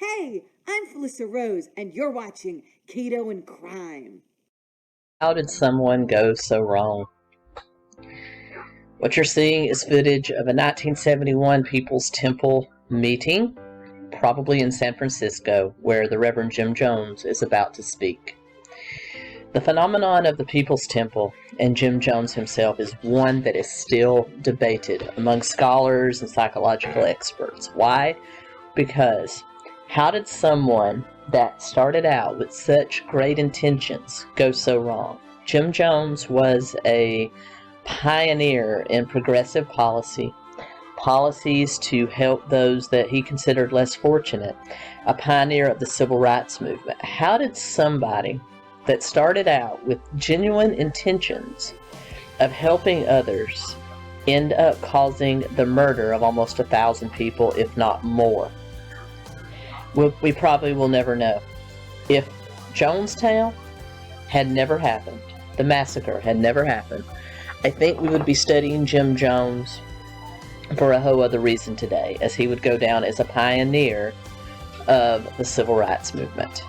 Hey, I'm Felissa Rose, and you're watching Keto and Crime. How did someone go so wrong? What you're seeing is footage of a 1971 People's Temple meeting, probably in San Francisco, where the Reverend Jim Jones is about to speak. The phenomenon of the People's Temple and Jim Jones himself is one that is still debated among scholars and psychological experts. Why? Because how did someone that started out with such great intentions go so wrong? Jim Jones was a pioneer in progressive policies to help those that he considered less fortunate, a pioneer of the civil rights movement. How did somebody that started out with genuine intentions of helping others end up causing the murder of almost 1,000 people, if not more? We probably will never know. If Jonestown had never happened, the massacre had never happened, I think we would be studying Jim Jones for a whole other reason today, as he would go down as a pioneer of the civil rights movement.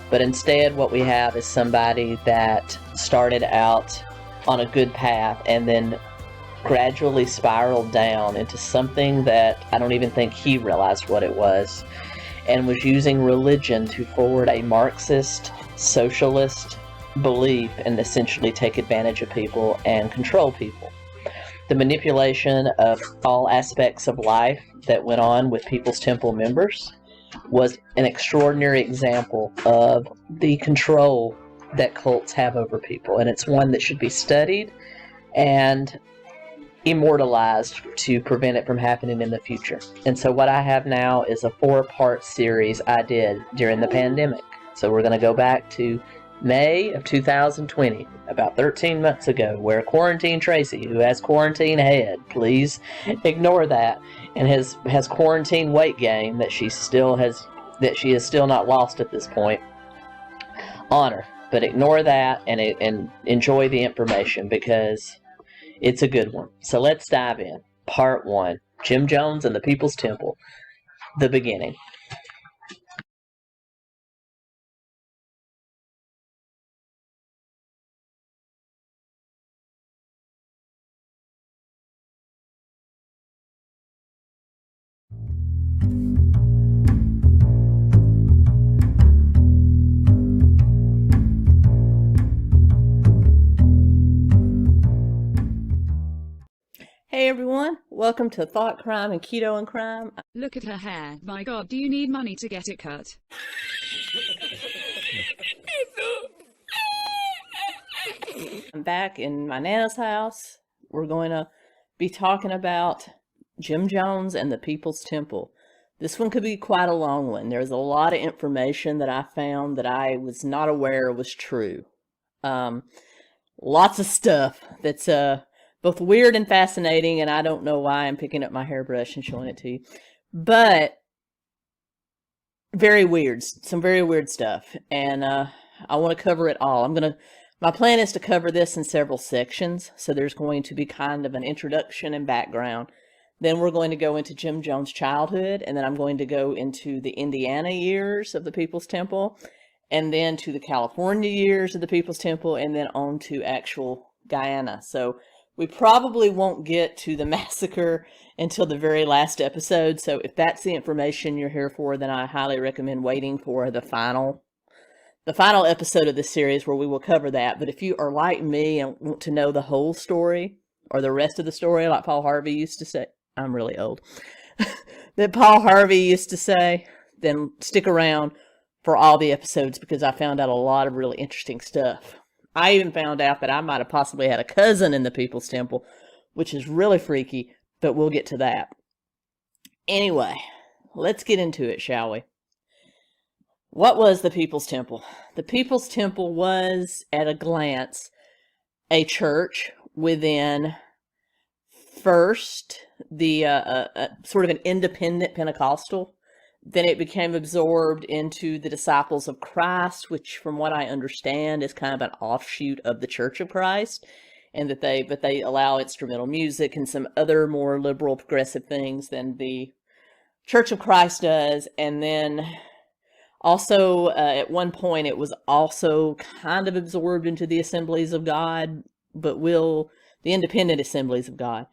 But instead, what we have is somebody that started out on a good path and then gradually spiraled down into something that I don't even think he realized what it was, and was using religion to forward a Marxist, socialist belief and essentially take advantage of people and control people. The manipulation of all aspects of life that went on with People's Temple members was an extraordinary example of the control that cults have over people, and it's one that should be studied and immortalized to prevent it from happening in the future. And so what I have now is a 4-part series I did during the pandemic. So we're going to go back to May of 2020, about 13 months ago, where Quarantine Tracy, who has quarantine head, please ignore that, and has quarantine weight gain that she is still not lost at this point, on her. But ignore that and enjoy the information, because it's a good one. So let's dive in. Part 1, Jim Jones and the People's Temple, the beginning. Hey everyone, welcome to Thought Crime and Keto and Crime. Look at her hair. My God, do you need money to get it cut? I'm back in my Nana's house. We're going to be talking about Jim Jones and the People's Temple. This one could be quite a long one. There's a lot of information that I found that I was not aware was true. Lots of stuff that's both weird and fascinating, and I don't know why I'm picking up my hairbrush and showing it to you. But very weird, some very weird stuff, and I want to cover it all. My plan is to cover this in several sections, so there's going to be kind of an introduction and background. Then we're going to go into Jim Jones' childhood, and then I'm going to go into the Indiana years of the People's Temple, and then to the California years of the People's Temple, and then on to actual Guyana. So we probably won't get to the massacre until the very last episode. So if that's the information you're here for, then I highly recommend waiting for the final episode of this series, where we will cover that. But if you are like me and want to know the whole story, or the rest of the story, like Paul Harvey used to say, I'm really old, that Paul Harvey used to say, then stick around for all the episodes, because I found out a lot of really interesting stuff. I even found out that I might have possibly had a cousin in the People's Temple, which is really freaky, but we'll get to that. Anyway, let's get into it, shall we? What was the People's Temple? The People's Temple was, at a glance, a church within first the sort of an independent Pentecostal. Then it became absorbed into the Disciples of Christ, which, from what I understand, is kind of an offshoot of the Church of Christ, and that they allow instrumental music and some other more liberal, progressive things than the Church of Christ does. And then Also, at one point, it was also kind of absorbed into the Assemblies of God, but the Independent Assemblies of God.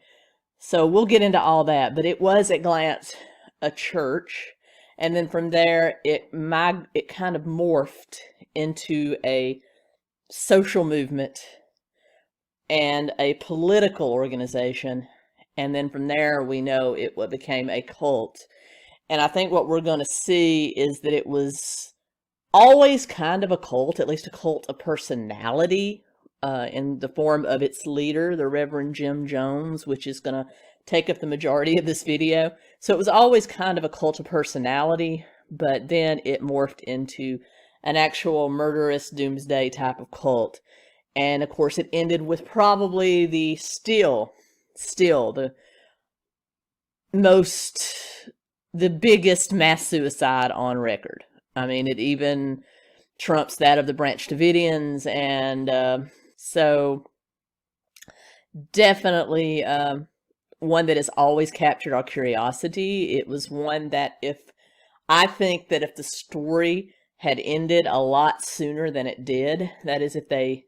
So we'll get into all that, but it was at glance a church. And then from there, it kind of morphed into a social movement and a political organization. And then from there, we know it became a cult. And I think what we're going to see is that it was always kind of a cult, at least a cult of personality, in the form of its leader, the Reverend Jim Jones, which is going to take up the majority of this video. So it was always kind of a cult of personality, but then it morphed into an actual murderous doomsday type of cult. And of course, it ended with probably the biggest mass suicide on record. I mean, it even trumps that of the Branch Davidians, and so definitely one that has always captured our curiosity. It was one that I think that if the story had ended a lot sooner than it did, that is, if they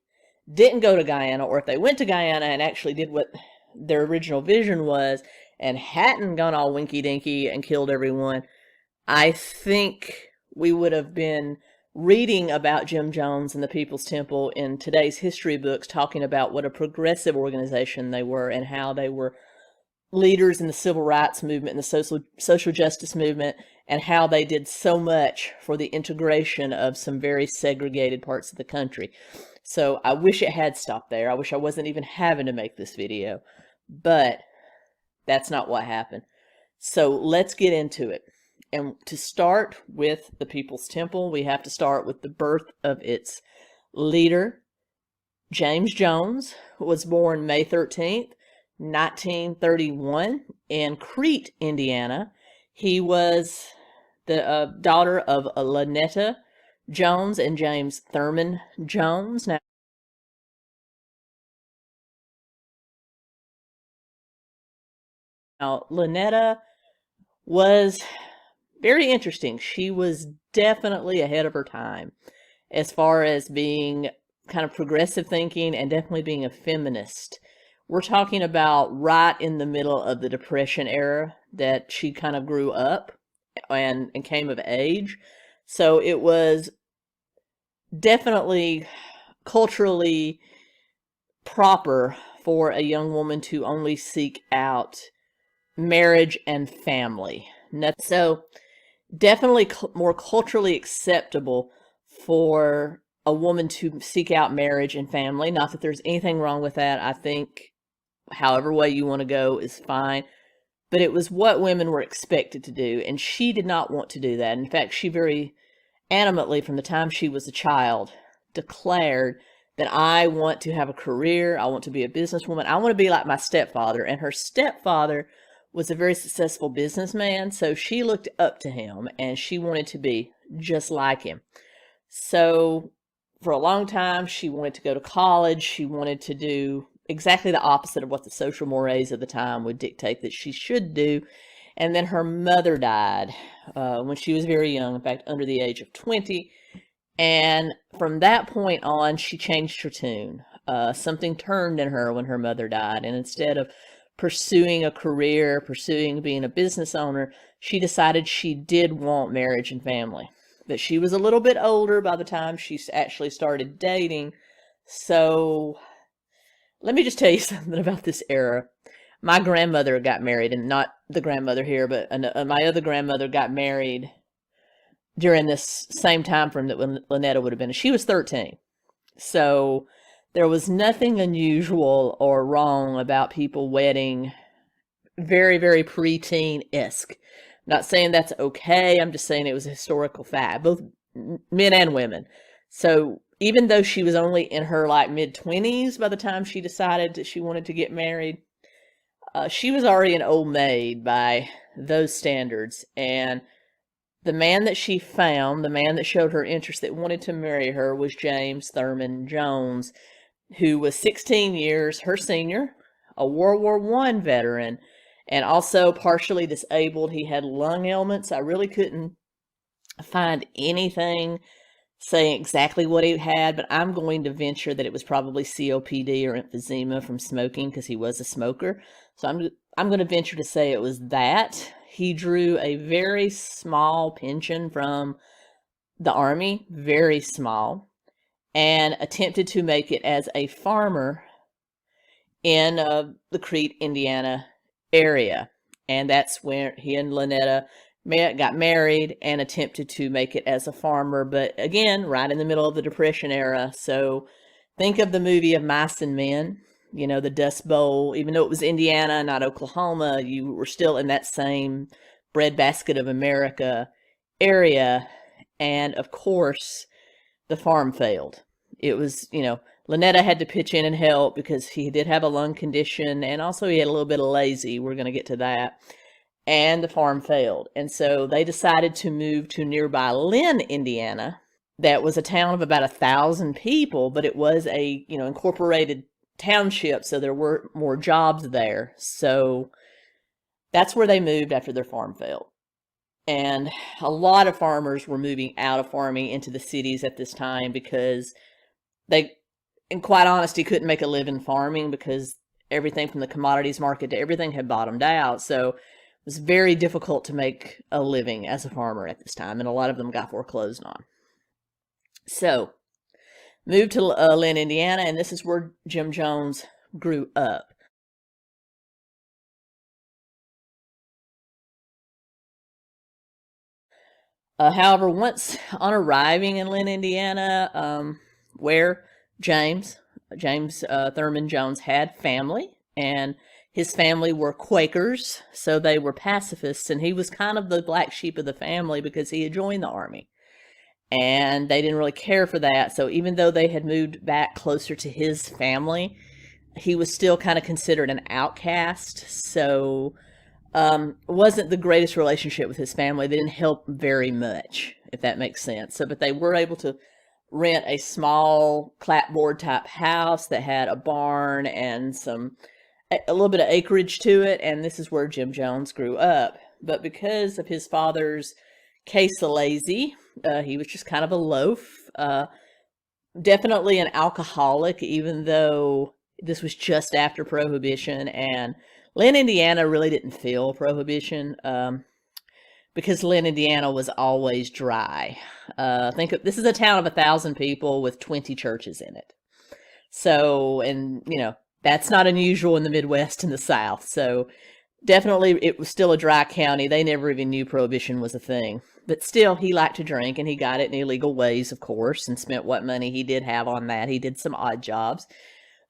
didn't go to Guyana, or if they went to Guyana and actually did what their original vision was and hadn't gone all winky-dinky and killed everyone, I think we would have been reading about Jim Jones and the People's Temple in today's history books, talking about what a progressive organization they were and how they were leaders in the civil rights movement and the social justice movement, and how they did so much for the integration of some very segregated parts of the country. So I wish it had stopped there. I wish I wasn't even having to make this video, but that's not what happened. So let's get into it. And to start with the People's Temple, we have to start with the birth of its leader. James Jones was born May 13th, 1931 in Crete, Indiana. He was the daughter of Lynetta Jones and James Thurman Jones. Now, Lynetta was very interesting. She was definitely ahead of her time as far as being kind of progressive thinking and definitely being a feminist. We're talking about right in the middle of the Depression era that she kind of grew up and came of age. So it was definitely culturally proper for a young woman to only seek out marriage and family. So definitely more culturally acceptable for a woman to seek out marriage and family. Not that there's anything wrong with that. I think however way you want to go is fine. But it was what women were expected to do, and she did not want to do that. In fact, she very animately, from the time she was a child, declared that I want to have a career, I want to be a businesswoman, I want to be like my stepfather. And her stepfather was a very successful businessman, so she looked up to him, and she wanted to be just like him. So for a long time, she wanted to go to college. She wanted to do exactly the opposite of what the social mores of the time would dictate that she should do. And then her mother died when she was very young, in fact, under the age of 20. And from that point on, she changed her tune. Something turned in her when her mother died. And instead of pursuing a career, pursuing being a business owner, she decided she did want marriage and family. But she was a little bit older by the time she actually started dating. So let me just tell you something about this era. My grandmother got married, and not the grandmother here, but my other grandmother got married during this same time frame that when Lynetta would have been. She was 13. So there was nothing unusual or wrong about people wedding very, very preteen-esque. Not saying that's okay. I'm just saying it was a historical fact, both men and women. So even though she was only in her like mid-20s by the time she decided that she wanted to get married, she was already an old maid by those standards. And the man that she found, the man that showed her interest, that wanted to marry her, was James Thurman Jones, who was 16 years her senior, a World War I veteran, and also partially disabled. He had lung ailments. I really couldn't find anything saying exactly what he had, but I'm going to venture that it was probably COPD or emphysema from smoking, because he was a smoker. So I'm going to venture to say it was that. He drew a very small pension from the Army, very small, and attempted to make it as a farmer in the Crete, Indiana area. And that's where he and Lynetta got married and attempted to make it as a farmer. But again, right in the middle of the Depression era. So think of the movie of Mice and Men, you know, the Dust Bowl. Even though it was Indiana, not Oklahoma, you were still in that same breadbasket of America area. And of course, the farm failed. It was, you know, Lynetta had to pitch in and help because he did have a lung condition, and also he had a little bit of lazy. We're going to get to that. And the farm failed. And so they decided to move to nearby Lynn, Indiana. That was a town of about 1,000 people, but it was a, you know, incorporated township, so there were more jobs there. So that's where they moved after their farm failed. And a lot of farmers were moving out of farming into the cities at this time because they, in quite honesty, couldn't make a living farming because everything from the commodities market to everything had bottomed out. So it was very difficult to make a living as a farmer at this time, and a lot of them got foreclosed on. So, moved to Lynn, Indiana, and this is where Jim Jones grew up. However, once on arriving in Lynn, Indiana, where James Thurman Jones had family, and his family were Quakers, so they were pacifists, and he was kind of the black sheep of the family because he had joined the Army. And they didn't really care for that, so even though they had moved back closer to his family, he was still kind of considered an outcast, so it wasn't the greatest relationship with his family. They didn't help very much, if that makes sense. So, but they were able to rent a small clapboard type house that had a barn and a little bit of acreage to it, and this is where Jim Jones grew up. But because of his father's case of lazy, he was just kind of a loaf, definitely an alcoholic, even though this was just after Prohibition, and Lynn, Indiana really didn't feel Prohibition because Lynn, Indiana was always dry. This is a town of 1,000 people with 20 churches in it. So, and you know, that's not unusual in the Midwest and the South. So definitely it was still a dry county. They never even knew Prohibition was a thing. But still, he liked to drink, and he got it in illegal ways, of course, and spent what money he did have on that. He did some odd jobs.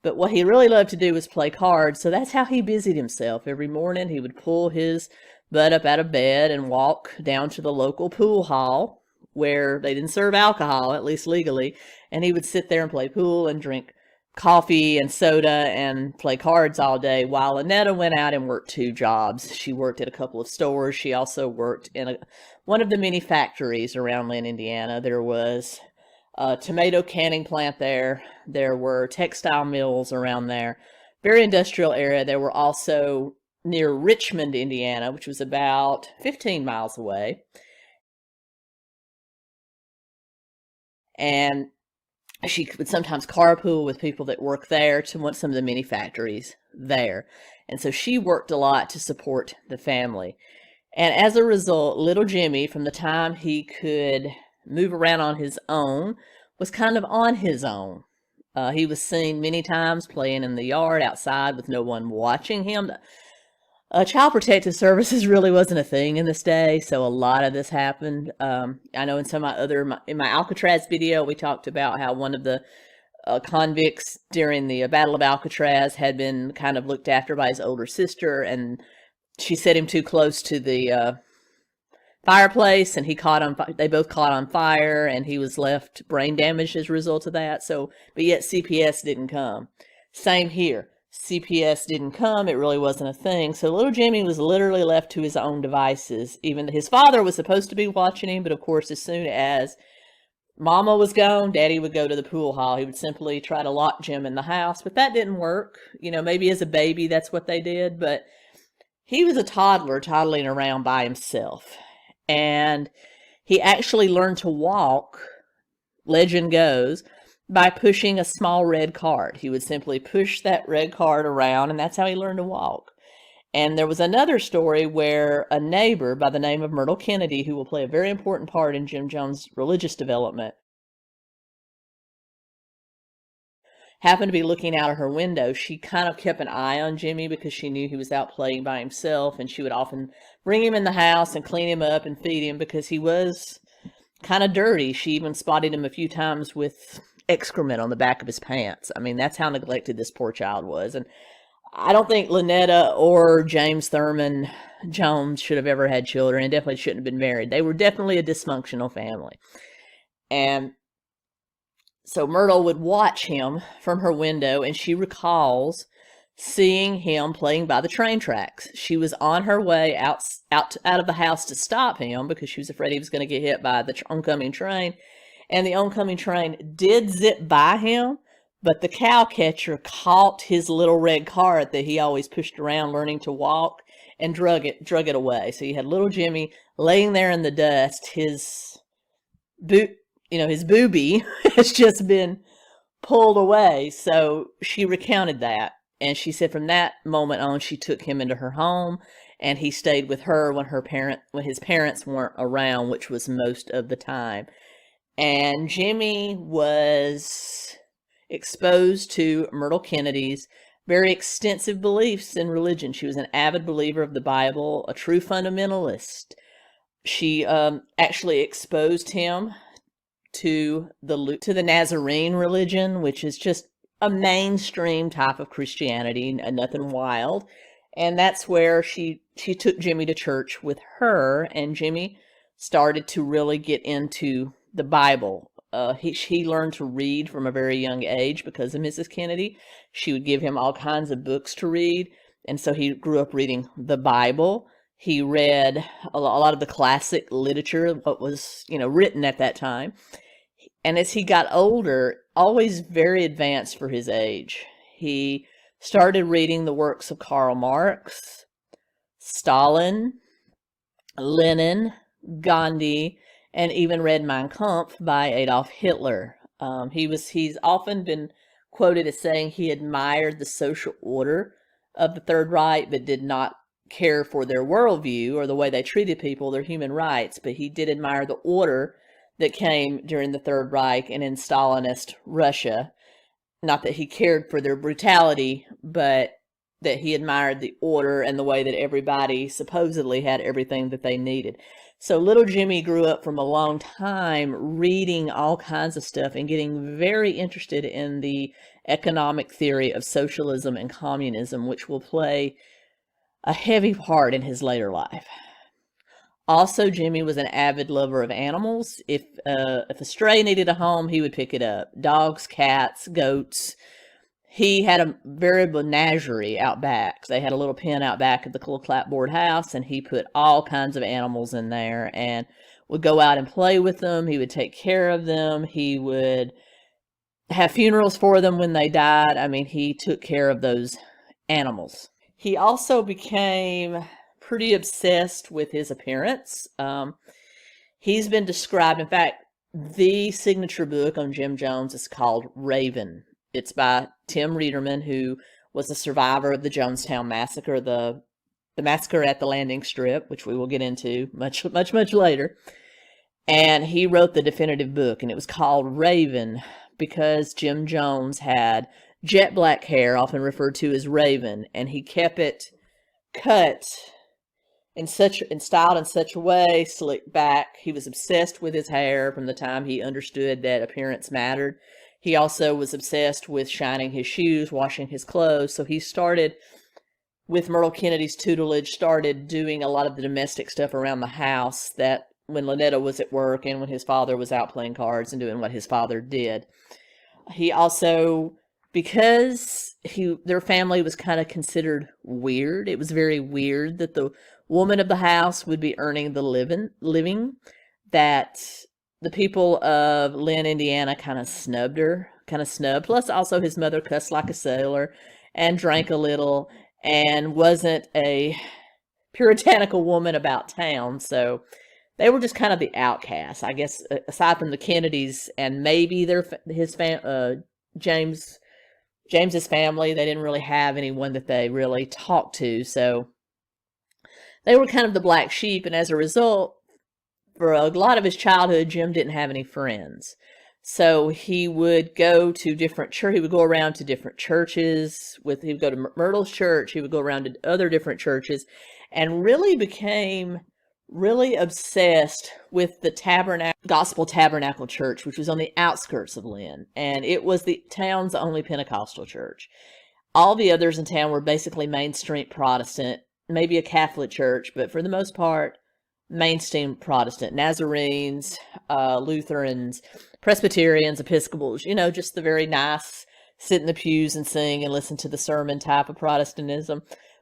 But what he really loved to do was play cards, so that's how he busied himself. Every morning he would pull his butt up out of bed and walk down to the local pool hall, where they didn't serve alcohol, at least legally, and he would sit there and play pool and drink coffee and soda and play cards all day, while Lynetta went out and worked 2 jobs. She worked at a couple of stores. She also worked in one of the many factories around Lynn, Indiana. There was a tomato canning plant there. There were textile mills around there. Very industrial area. There were also near Richmond, Indiana, which was about 15 miles away. And she would sometimes carpool with people that worked there to some of the mini factories there. And so she worked a lot to support the family. And as a result, little Jimmy, from the time he could move around on his own, was kind of on his own. He was seen many times playing in the yard outside with no one watching him. Child Protective Services really wasn't a thing in this day, so a lot of this happened. I know in my Alcatraz video, we talked about how one of the convicts during the Battle of Alcatraz had been kind of looked after by his older sister, and she set him too close to the fireplace, and they both caught on fire, and he was left brain damaged as a result of that. So, but yet CPS didn't come. Same here. CPS didn't come. It really wasn't a thing. So little Jimmy was literally left to his own devices. Even his father was supposed to be watching him, but of course, as soon as Mama was gone, Daddy would go to the pool hall. He would simply try to lock Jim in the house, but that didn't work. You know, maybe as a baby, that's what they did, but he was a toddler toddling around by himself. And He actually learned to walk, legend goes, by pushing a small red cart. He would simply push that red cart around, and that's how he learned to walk. And there was another story where a neighbor by the name of Myrtle Kennedy, who will play a very important part in Jim Jones' religious development, happened to be looking out of her window. She kind of kept an eye on Jimmy because she knew he was out playing by himself, and she would often bring him in the house and clean him up and feed him because he was kind of dirty. She even spotted him a few times with excrement on the back of his pants. I mean, that's how neglected this poor child was. And I don't think Lynetta or James Thurman Jones should have ever had children, and definitely shouldn't have been married. They were definitely a dysfunctional family. And so Myrtle would watch him from her window, and she recalls seeing him playing by the train tracks. She was on her way out of the house to stop him because she was afraid he was going to get hit by the oncoming train. And the oncoming train did zip by him, but the cow catcher caught his little red cart that he always pushed around learning to walk and drug it away. So you had little Jimmy laying there in the dust. His booby has just been pulled away. So she recounted that. And she said from that moment on, she took him into her home, and he stayed with her when his parents weren't around, which was most of the time. And Jimmy was exposed to Myrtle Kennedy's very extensive beliefs in religion. She was an avid believer of the Bible, a true fundamentalist. She actually exposed him to the Nazarene religion, which is just a mainstream type of Christianity, nothing wild. And that's where she took Jimmy to church with her, and Jimmy started to really get into the Bible. He learned to read from a very young age because of Mrs. Kennedy. She would give him all kinds of books to read, and so he grew up reading the Bible. He read a lot of the classic literature, what was written at that time. And as he got older, always very advanced for his age, he started reading the works of Karl Marx, Stalin, Lenin, Gandhi, and even read Mein Kampf by Adolf Hitler. He's often been quoted as saying he admired the social order of the Third Reich, but did not care for their worldview or the way they treated people, their human rights. But he did admire the order that came during the Third Reich and in Stalinist Russia. Not that he cared for their brutality, but that he admired the order and the way that everybody supposedly had everything that they needed. So little Jimmy grew up from a long time reading all kinds of stuff and getting very interested in the economic theory of socialism and communism, which will play a heavy part in his later life. Also, Jimmy was an avid lover of animals. If a stray needed a home, he would pick it up. Dogs, cats, goats. He had a very menagerie out back. They had a little pen out back at the little clapboard house, and he put all kinds of animals in there and would go out and play with them. He would take care of them. He would have funerals for them when they died. I mean, he took care of those animals. He also became pretty obsessed with his appearance. He's been described, in fact, the signature book on Jim Jones is called Raven. It's by Tim Reederman, who was a survivor of the Jonestown massacre, the massacre at the landing strip, which we will get into much later. And he wrote the definitive book, and it was called Raven because Jim Jones had jet black hair, often referred to as Raven, and he kept it cut and styled in such a way, slicked back. He was obsessed with his hair from the time he understood that appearance mattered. He also was obsessed with shining his shoes, washing his clothes. So he started, with Myrtle Kennedy's tutelage, started doing a lot of the domestic stuff around the house that when Lynetta was at work and when his father was out playing cards and doing what his father did. He also, because their family was kind of considered weird, it was very weird that the woman of the house would be earning the living, that the people of Lynn, Indiana kind of snubbed. Plus also his mother cussed like a sailor and drank a little and wasn't a puritanical woman about town. So they were just kind of the outcasts, I guess, aside from the Kennedys and maybe James's family. They didn't really have anyone that they really talked to, so they were kind of the black sheep, and as a result, for a lot of his childhood, Jim didn't have any friends. So he would go to different church. He would go around to different churches. He would go to Myrtle's church. He would go around to other different churches, and really became really obsessed with the Gospel Tabernacle Church, which was on the outskirts of Lynn, and it was the town's only Pentecostal church. All the others in town were basically mainstream Protestant, maybe a Catholic church, but for the most part, mainstream Protestant. Nazarenes, Lutherans, Presbyterians, Episcopals, just the very nice, sit in the pews and sing and listen to the sermon type of Protestantism.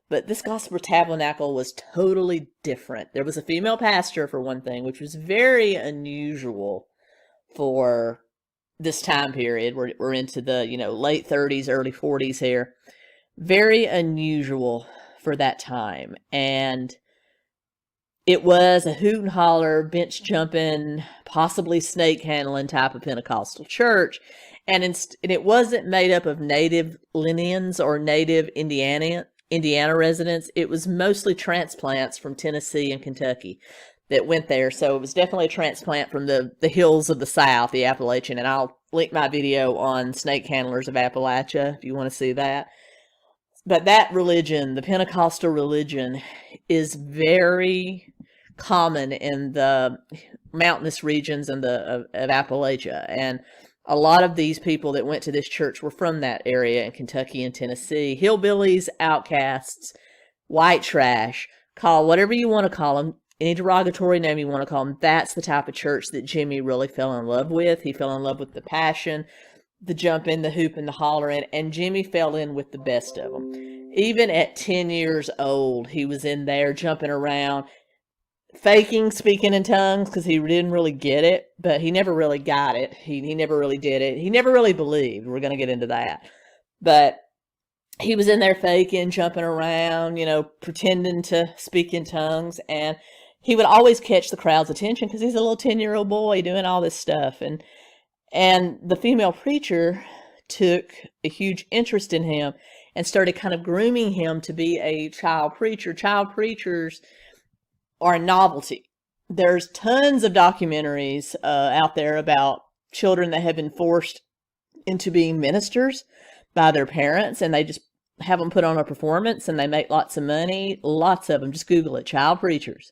But this Gospel Tabernacle was totally different. There was a female pastor, for one thing, which was very unusual for this time period. We're into the, late 30s, early 40s here. Very unusual for that time. And it was a hoot and holler, bench jumping, possibly snake handling type of Pentecostal church. And it wasn't made up of native Lynians or native Indiana residents. It was mostly transplants from Tennessee and Kentucky that went there. So it was definitely a transplant from the hills of the South, the Appalachian. And I'll link my video on Snake Handlers of Appalachia if you want to see that. But that religion, the Pentecostal religion, is very common in the mountainous regions of Appalachia. And a lot of these people that went to this church were from that area in Kentucky and Tennessee. Hillbillies, outcasts, white trash, call whatever you want to call them, any derogatory name you want to call them. That's the type of church that Jimmy really fell in love with. He fell in love with the passion, the jumping, the hoop, and the hollering, and Jimmy fell in with the best of them. Even at 10 years old, he was in there jumping around, faking speaking in tongues because he didn't really get it, but he never really got it. He never really did it. He never really believed. We're going to get into that. But he was in there faking, jumping around, pretending to speak in tongues, and he would always catch the crowd's attention because he's a little 10-year-old boy doing all this stuff. And the female preacher took a huge interest in him and started kind of grooming him to be a child preacher. Child preachers are a novelty. There's tons of documentaries out there about children that have been forced into being ministers by their parents, and they just have them put on a performance and they make lots of money. Lots of them. Just Google it. Child preachers.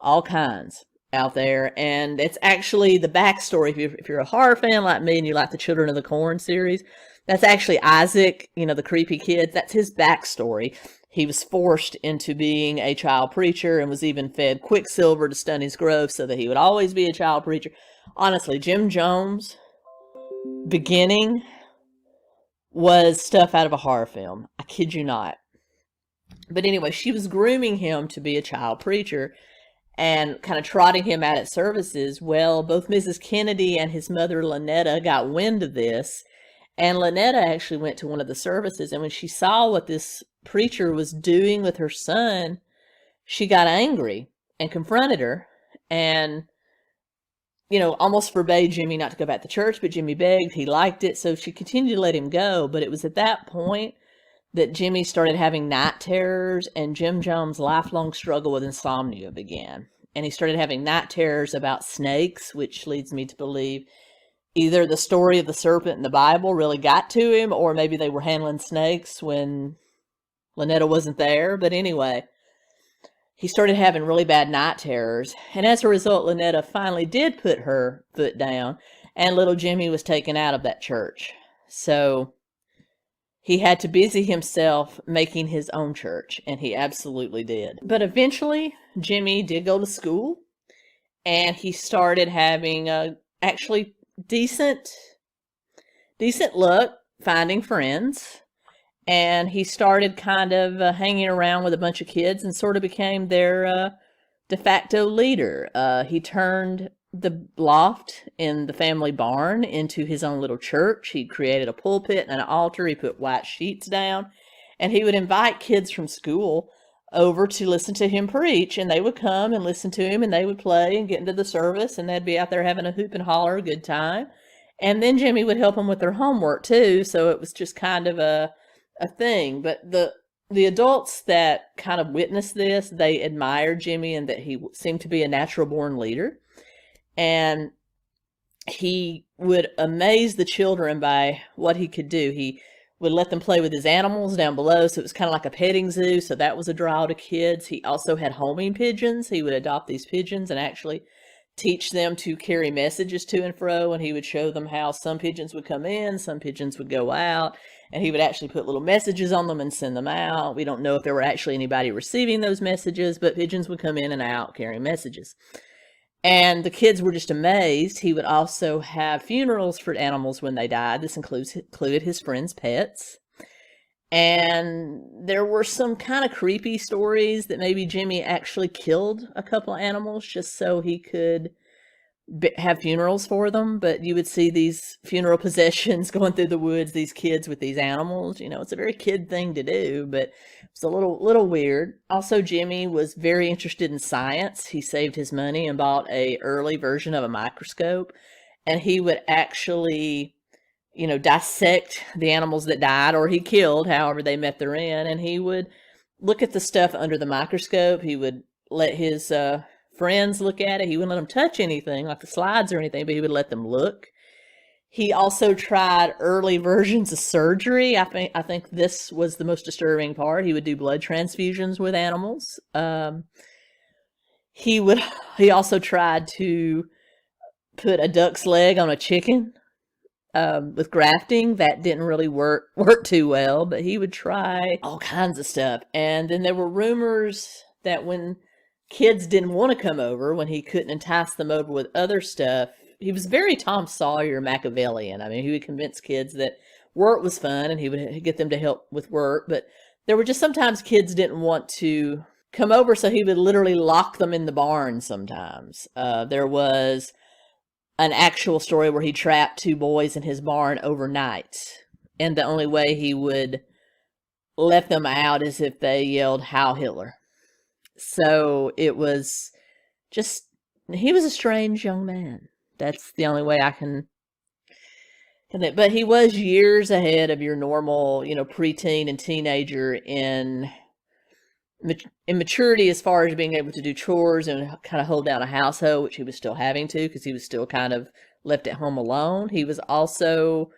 All kinds out there. And it's actually the backstory. If you're a horror fan like me and you like the Children of the Corn series, that's actually Isaac, the creepy kid. That's his backstory. He was forced into being a child preacher and was even fed quicksilver to stun his growth so that he would always be a child preacher. Honestly, Jim Jones' beginning was stuff out of a horror film. I kid you not. But anyway, she was grooming him to be a child preacher and kind of trotting him out at services. Well, both Mrs. Kennedy and his mother, Lynetta, got wind of this. And Lynetta actually went to one of the services. And when she saw what this preacher was doing with her son, she got angry and confronted her and, almost forbade Jimmy not to go back to church. But Jimmy begged. He liked it. So she continued to let him go. But it was at that point that Jimmy started having night terrors, and Jim Jones' lifelong struggle with insomnia began. And he started having night terrors about snakes, which leads me to believe either the story of the serpent in the Bible really got to him, or maybe they were handling snakes when Lynetta wasn't there. But anyway, he started having really bad night terrors. And as a result, Lynetta finally did put her foot down, and little Jimmy was taken out of that church. So he had to busy himself making his own church, and he absolutely did. But eventually, Jimmy did go to school, and he started having actually decent luck finding friends. And he started kind of hanging around with a bunch of kids and sort of became their de facto leader. He turned the loft in the family barn into his own little church. He created a pulpit and an altar. He put white sheets down, and he would invite kids from school over to listen to him preach, and they would come and listen to him, and they would play and get into the service, and they'd be out there having a hoop and holler, good time. And then Jimmy would help them with their homework too, so it was just kind of a thing. But the adults that kind of witnessed this, they admired Jimmy and that he seemed to be a natural born leader. And he would amaze the children by what he could do. He would let them play with his animals down below, so it was kind of like a petting zoo, so that was a draw to kids. He also had homing pigeons. He would adopt these pigeons and actually teach them to carry messages to and fro, and he would show them how some pigeons would come in, some pigeons would go out, and he would actually put little messages on them and send them out. We don't know if there were actually anybody receiving those messages, but pigeons would come in and out carrying messages. And the kids were just amazed. He would also have funerals for animals when they died. This included his friends' pets. And there were some kind of creepy stories that maybe Jimmy actually killed a couple of animals just so he could have funerals for them. But you would see these funeral processions going through the woods, these kids with these animals. You know, it's a very kid thing to do, but it's a little weird. Also, Jimmy was very interested in science. He saved his money and bought an early version of a microscope, and he would actually, you know, dissect the animals that died or he killed, however they met their end, and he would look at the stuff under the microscope. He would let his friends look at it. He wouldn't let them touch anything, like the slides or anything, but he would let them look. He also tried early versions of surgery. I think this was the most disturbing part. He would do blood transfusions with animals. He also tried to put a duck's leg on a chicken with grafting. That didn't really work too well, but he would try all kinds of stuff. And then there were rumors that when kids didn't want to come over, when he couldn't entice them over with other stuff, he was very Tom Sawyer Machiavellian. I mean, he would convince kids that work was fun and he would get them to help with work. But there were just sometimes kids didn't want to come over, so he would literally lock them in the barn sometimes. There was an actual story where he trapped 2 boys in his barn overnight. And the only way he would let them out is if they yelled, "Heil Hitler." So it was just, he was a strange young man. That's the only way I can, but he was years ahead of your normal, you know, preteen and teenager in maturity as far as being able to do chores and kind of hold down a household, which he was still having to because he was still kind of left at home alone. He was also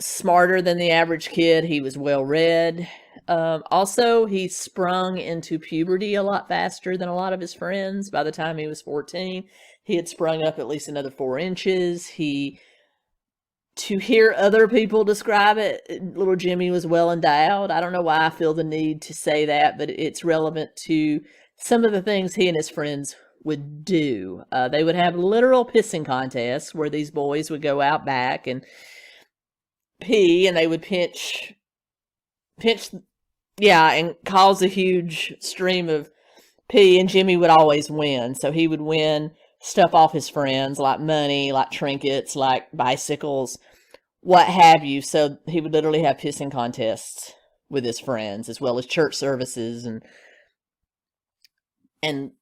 smarter than the average kid. He was well read. Also, he sprung into puberty a lot faster than a lot of his friends. By the time he was 14, he had sprung up at least another 4 inches. To hear other people describe it, little Jimmy was well endowed. I don't know why I feel the need to say that, but it's relevant to some of the things he and his friends would do. They would have literal pissing contests where these boys would go out back and pee, and they would pinch, and cause a huge stream of pee, and Jimmy would always win. So he would win stuff off his friends, like money, like trinkets, like bicycles, what have you. So he would literally have pissing contests with his friends, as well as church services and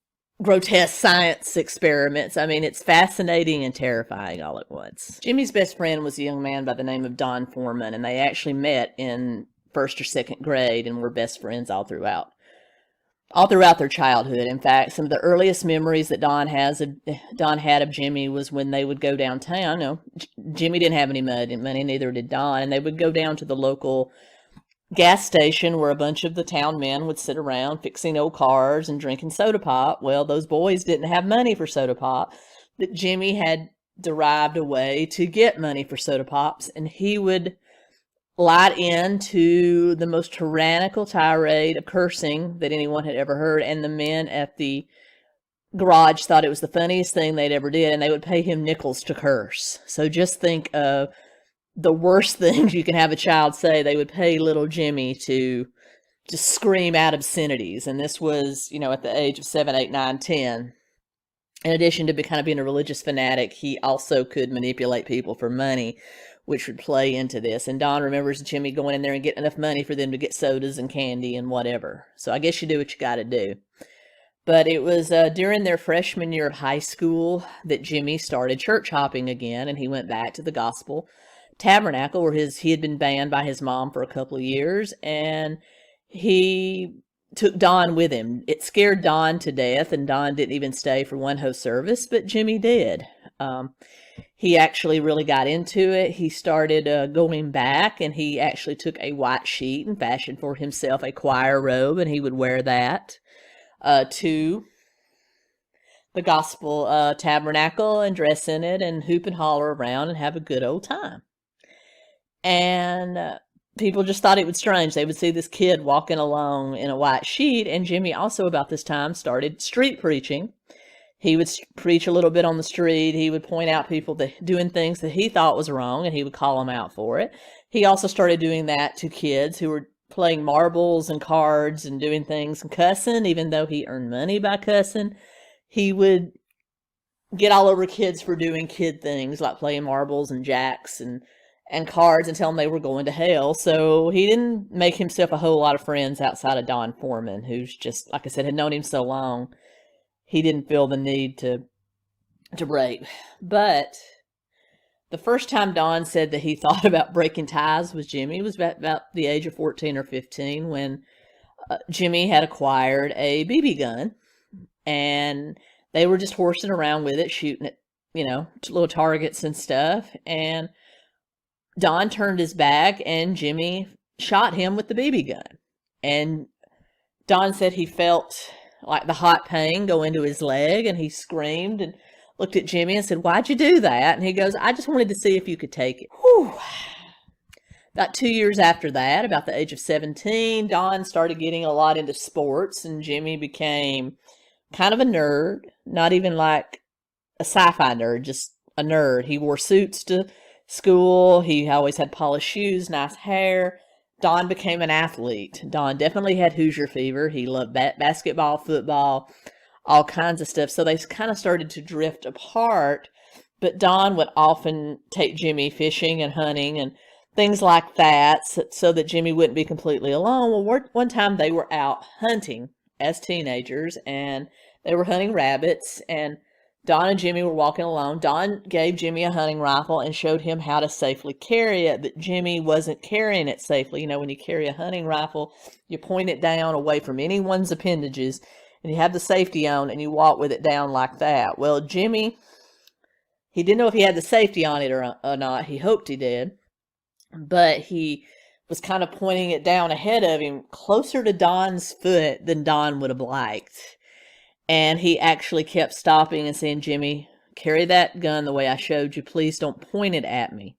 grotesque science experiments. I mean, it's fascinating and terrifying all at once. Jimmy's best friend was a young man by the name of Don Foreman, and they actually met in 1st or 2nd grade and were best friends all throughout their childhood. In fact, some of the earliest memories that Don had of Jimmy was when they would go downtown. No, Jimmy didn't have any money, neither did Don, and they would go down to the local gas station where a bunch of the town men would sit around fixing old cars and drinking soda pop. Well, those boys didn't have money for soda pop, but Jimmy had derived a way to get money for soda pops, and he would light into the most tyrannical tirade of cursing that anyone had ever heard, and the men at the garage thought it was the funniest thing they'd ever did, and they would pay him nickels to curse. So just think of the worst things you can have a child say. They would pay little Jimmy to just scream out obscenities, and this was, you know, at the age of 7, 8, 9, 10. In addition to kind of being a religious fanatic, he also could manipulate people for money, which would play into this. And Don remembers Jimmy going in there and getting enough money for them to get sodas and candy and whatever. So I guess you do what you got to do. But it was during their freshman year of high school that Jimmy started church hopping again, and he went back to the Gospel Tabernacle where he had been banned by his mom for a couple of years, and he took Don with him. It scared Don to death, and Don didn't even stay for one whole service, but Jimmy did. He actually really got into it. He started going back, and he actually took a white sheet and fashioned for himself a choir robe, and he would wear that to the Gospel Tabernacle and dress in it and hoop and holler around and have a good old time. And people just thought it was strange. They would see this kid walking along in a white sheet, and Jimmy also about this time started street preaching. He would preach a little bit on the street. He would point out people that doing things that he thought was wrong, and he would call them out for it. He also started doing that to kids who were playing marbles and cards and doing things and cussing. Even though he earned money by cussing, he would get all over kids for doing kid things like playing marbles and jacks and cards and tell them they were going to hell. So he didn't make himself a whole lot of friends outside of Don Foreman, who's just, like I said, had known him so long. He didn't feel the need to break. But the first time Don said that he thought about breaking ties with Jimmy was about the age of 14 or 15 when Jimmy had acquired a BB gun, and they were just horsing around with it, shooting at, little targets and stuff. And Don turned his back, and Jimmy shot him with the BB gun. And Don said he felt like the hot pain go into his leg, and he screamed and looked at Jimmy and said, "Why'd you do that?" And he goes, "I just wanted to see if you could take it." Whew. About 2 years after that, about the age of 17, Don started getting a lot into sports, and Jimmy became kind of a nerd, not even like a sci-fi nerd, just a nerd. He wore suits to school. He always had polished shoes, nice hair. Don became an athlete. Don definitely had Hoosier fever. He loved basketball, football, all kinds of stuff. So they kind of started to drift apart. But Don would often take Jimmy fishing and hunting and things like that so that Jimmy wouldn't be completely alone. Well, one time they were out hunting as teenagers, and they were hunting rabbits, and Don and Jimmy were walking along. Don gave Jimmy a hunting rifle and showed him how to safely carry it, but Jimmy wasn't carrying it safely. When you carry a hunting rifle, you point it down away from anyone's appendages, and you have the safety on, and you walk with it down like that. Well, Jimmy, he didn't know if he had the safety on it or not. He hoped he did, but he was kind of pointing it down ahead of him, closer to Don's foot than Don would have liked. And he actually kept stopping and saying, "Jimmy, carry that gun the way I showed you. Please don't point it at me."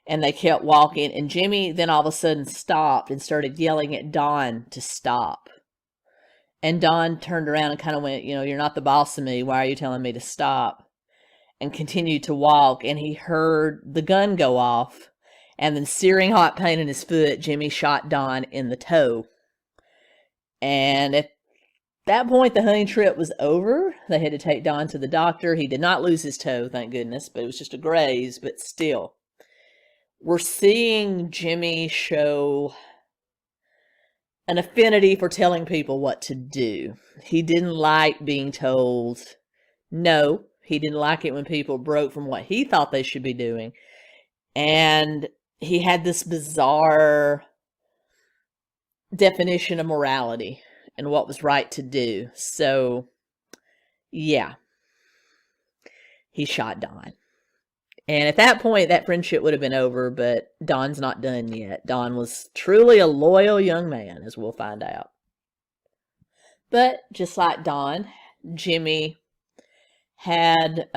And they kept walking. And Jimmy then all of a sudden stopped and started yelling at Don to stop. And Don turned around and kind of went, "You're not the boss of me. Why are you telling me to stop?" And continued to walk. And he heard the gun go off. And then searing hot pain in his foot, Jimmy shot Don in the toe. And at that point, the hunting trip was over. They had to take Don to the doctor. He did not lose his toe, thank goodness, but it was just a graze. But still, we're seeing Jimmy show an affinity for telling people what to do. He didn't like being told no. He didn't like it when people broke from what he thought they should be doing. And he had this bizarre definition of morality and what was right to do. So, yeah, he shot Don. And at that point, that friendship would have been over, but Don's not done yet. Don was truly a loyal young man, as we'll find out. But just like Don, Jimmy had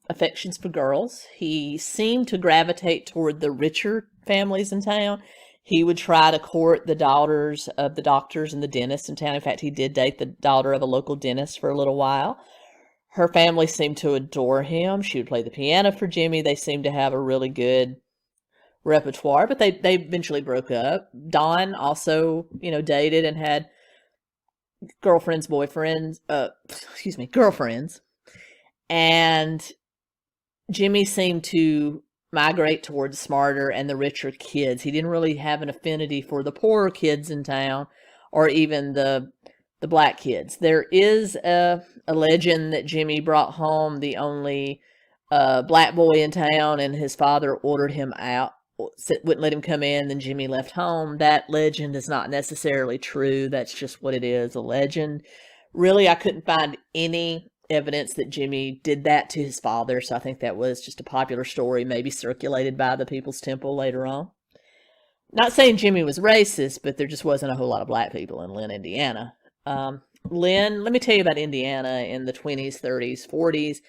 affections for girls. He seemed to gravitate toward the richer families in town. He would try to court the daughters of the doctors and the dentists in town. In fact, he did date the daughter of a local dentist for a little while. Her family seemed to adore him. She would play the piano for Jimmy. They seemed to have a really good repertoire, but they eventually broke up. Don also, dated and had girlfriends. And Jimmy seemed to migrate toward the smarter and the richer kids. He didn't really have an affinity for the poorer kids in town or even the black kids. There is a legend that Jimmy brought home the only black boy in town, and his father ordered him out, wouldn't let him come in, then Jimmy left home. That legend is not necessarily true. That's just what it is, a legend. Really, I couldn't find any evidence that Jimmy did that to his father, so I think that was just a popular story, maybe circulated by the People's Temple later on. Not saying Jimmy was racist, but there just wasn't a whole lot of black people in Lynn, Indiana. Lynn, let me tell you about Indiana in the 20s, 30s, 40s. It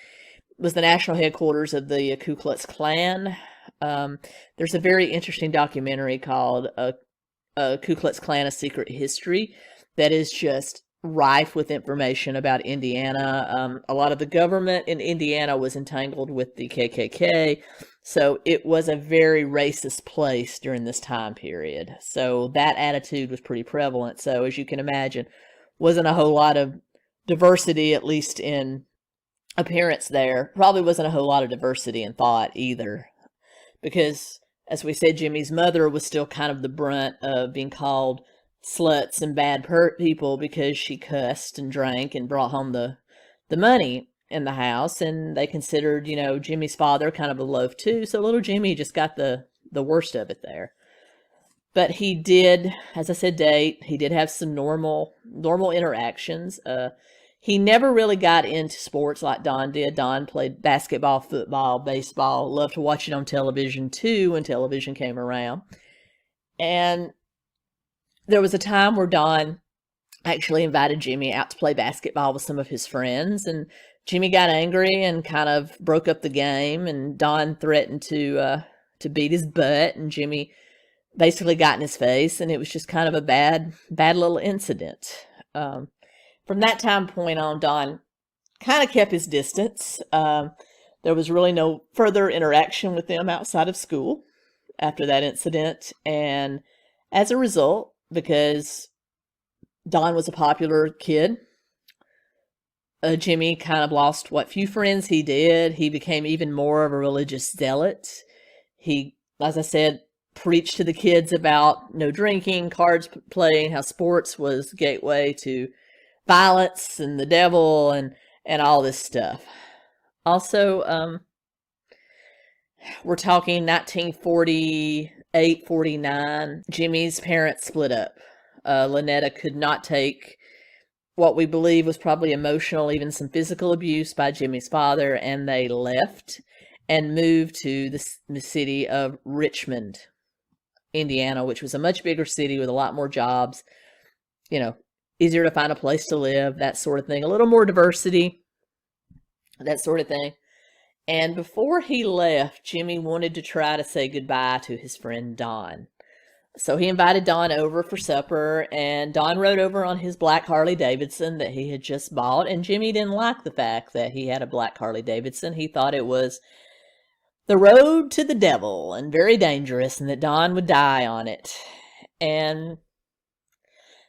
was the national headquarters of the Ku Klux Klan. There's a very interesting documentary called Ku Klux Klan, A Secret History that is just rife with information about Indiana. A lot of the government in Indiana was entangled with the KKK, so it was a very racist place during this time period. So that attitude was pretty prevalent. So as you can imagine, wasn't a whole lot of diversity, at least in appearance there. Probably wasn't a whole lot of diversity in thought either, because as we said, Jimmy's mother was still kind of the brunt of being called sluts and bad people because she cussed and drank and brought home the money in the house, and they considered, you know, Jimmy's father kind of a loaf too, so little Jimmy just got the worst of it there. But he did, as I said, date. He did have some normal interactions. He never really got into sports like Don did. Don played basketball, football, baseball, loved to watch it on television too when television came around. And there was a time where Don actually invited Jimmy out to play basketball with some of his friends, and Jimmy got angry and kind of broke up the game, and Don threatened to beat his butt, and Jimmy basically got in his face, and it was just kind of a bad little incident. From that time point on, Don kind of kept his distance. There was really no further interaction with them outside of school after that incident, and as a result, because Don was a popular kid, Jimmy kind of lost what few friends he did. He became even more of a religious zealot. He, as I said, preached to the kids about no drinking, cards playing, how sports was the gateway to violence and the devil and all this stuff. Also, we're talking 1948, 49. Jimmy's parents split up. Lynetta could not take what we believe was probably emotional, even some physical abuse by Jimmy's father, and they left and moved to the city of Richmond, Indiana, which was a much bigger city with a lot more jobs, you know, easier to find a place to live, that sort of thing, a little more diversity, that sort of thing. And before he left, Jimmy wanted to try to say goodbye to his friend Don. So he invited Don over for supper, and Don rode over on his black Harley Davidson that he had just bought, and Jimmy didn't like the fact that he had a black Harley Davidson. He thought it was the road to the devil and very dangerous, and that Don would die on it. And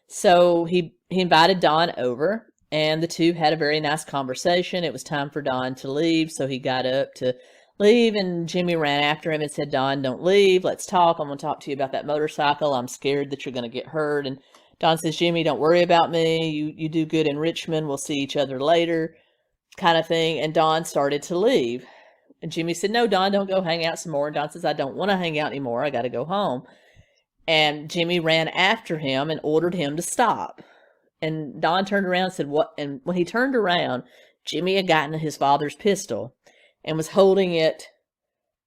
so he invited Don over, and the two had a very nice conversation. It was time for Don to leave, so he got up to leave, and Jimmy ran after him and said, "Don, don't leave. Let's talk. I'm going to talk to you about that motorcycle. I'm scared that you're going to get hurt." And Don says, "Jimmy, don't worry about me. You do good in Richmond. We'll see each other later," kind of thing. And Don started to leave. And Jimmy said, "No, Don, don't go hang out some more." And Don says, "I don't want to hang out anymore. I got to go home." And Jimmy ran after him and ordered him to stop. And Don turned around and said, "What?" And when he turned around, Jimmy had gotten his father's pistol and was holding it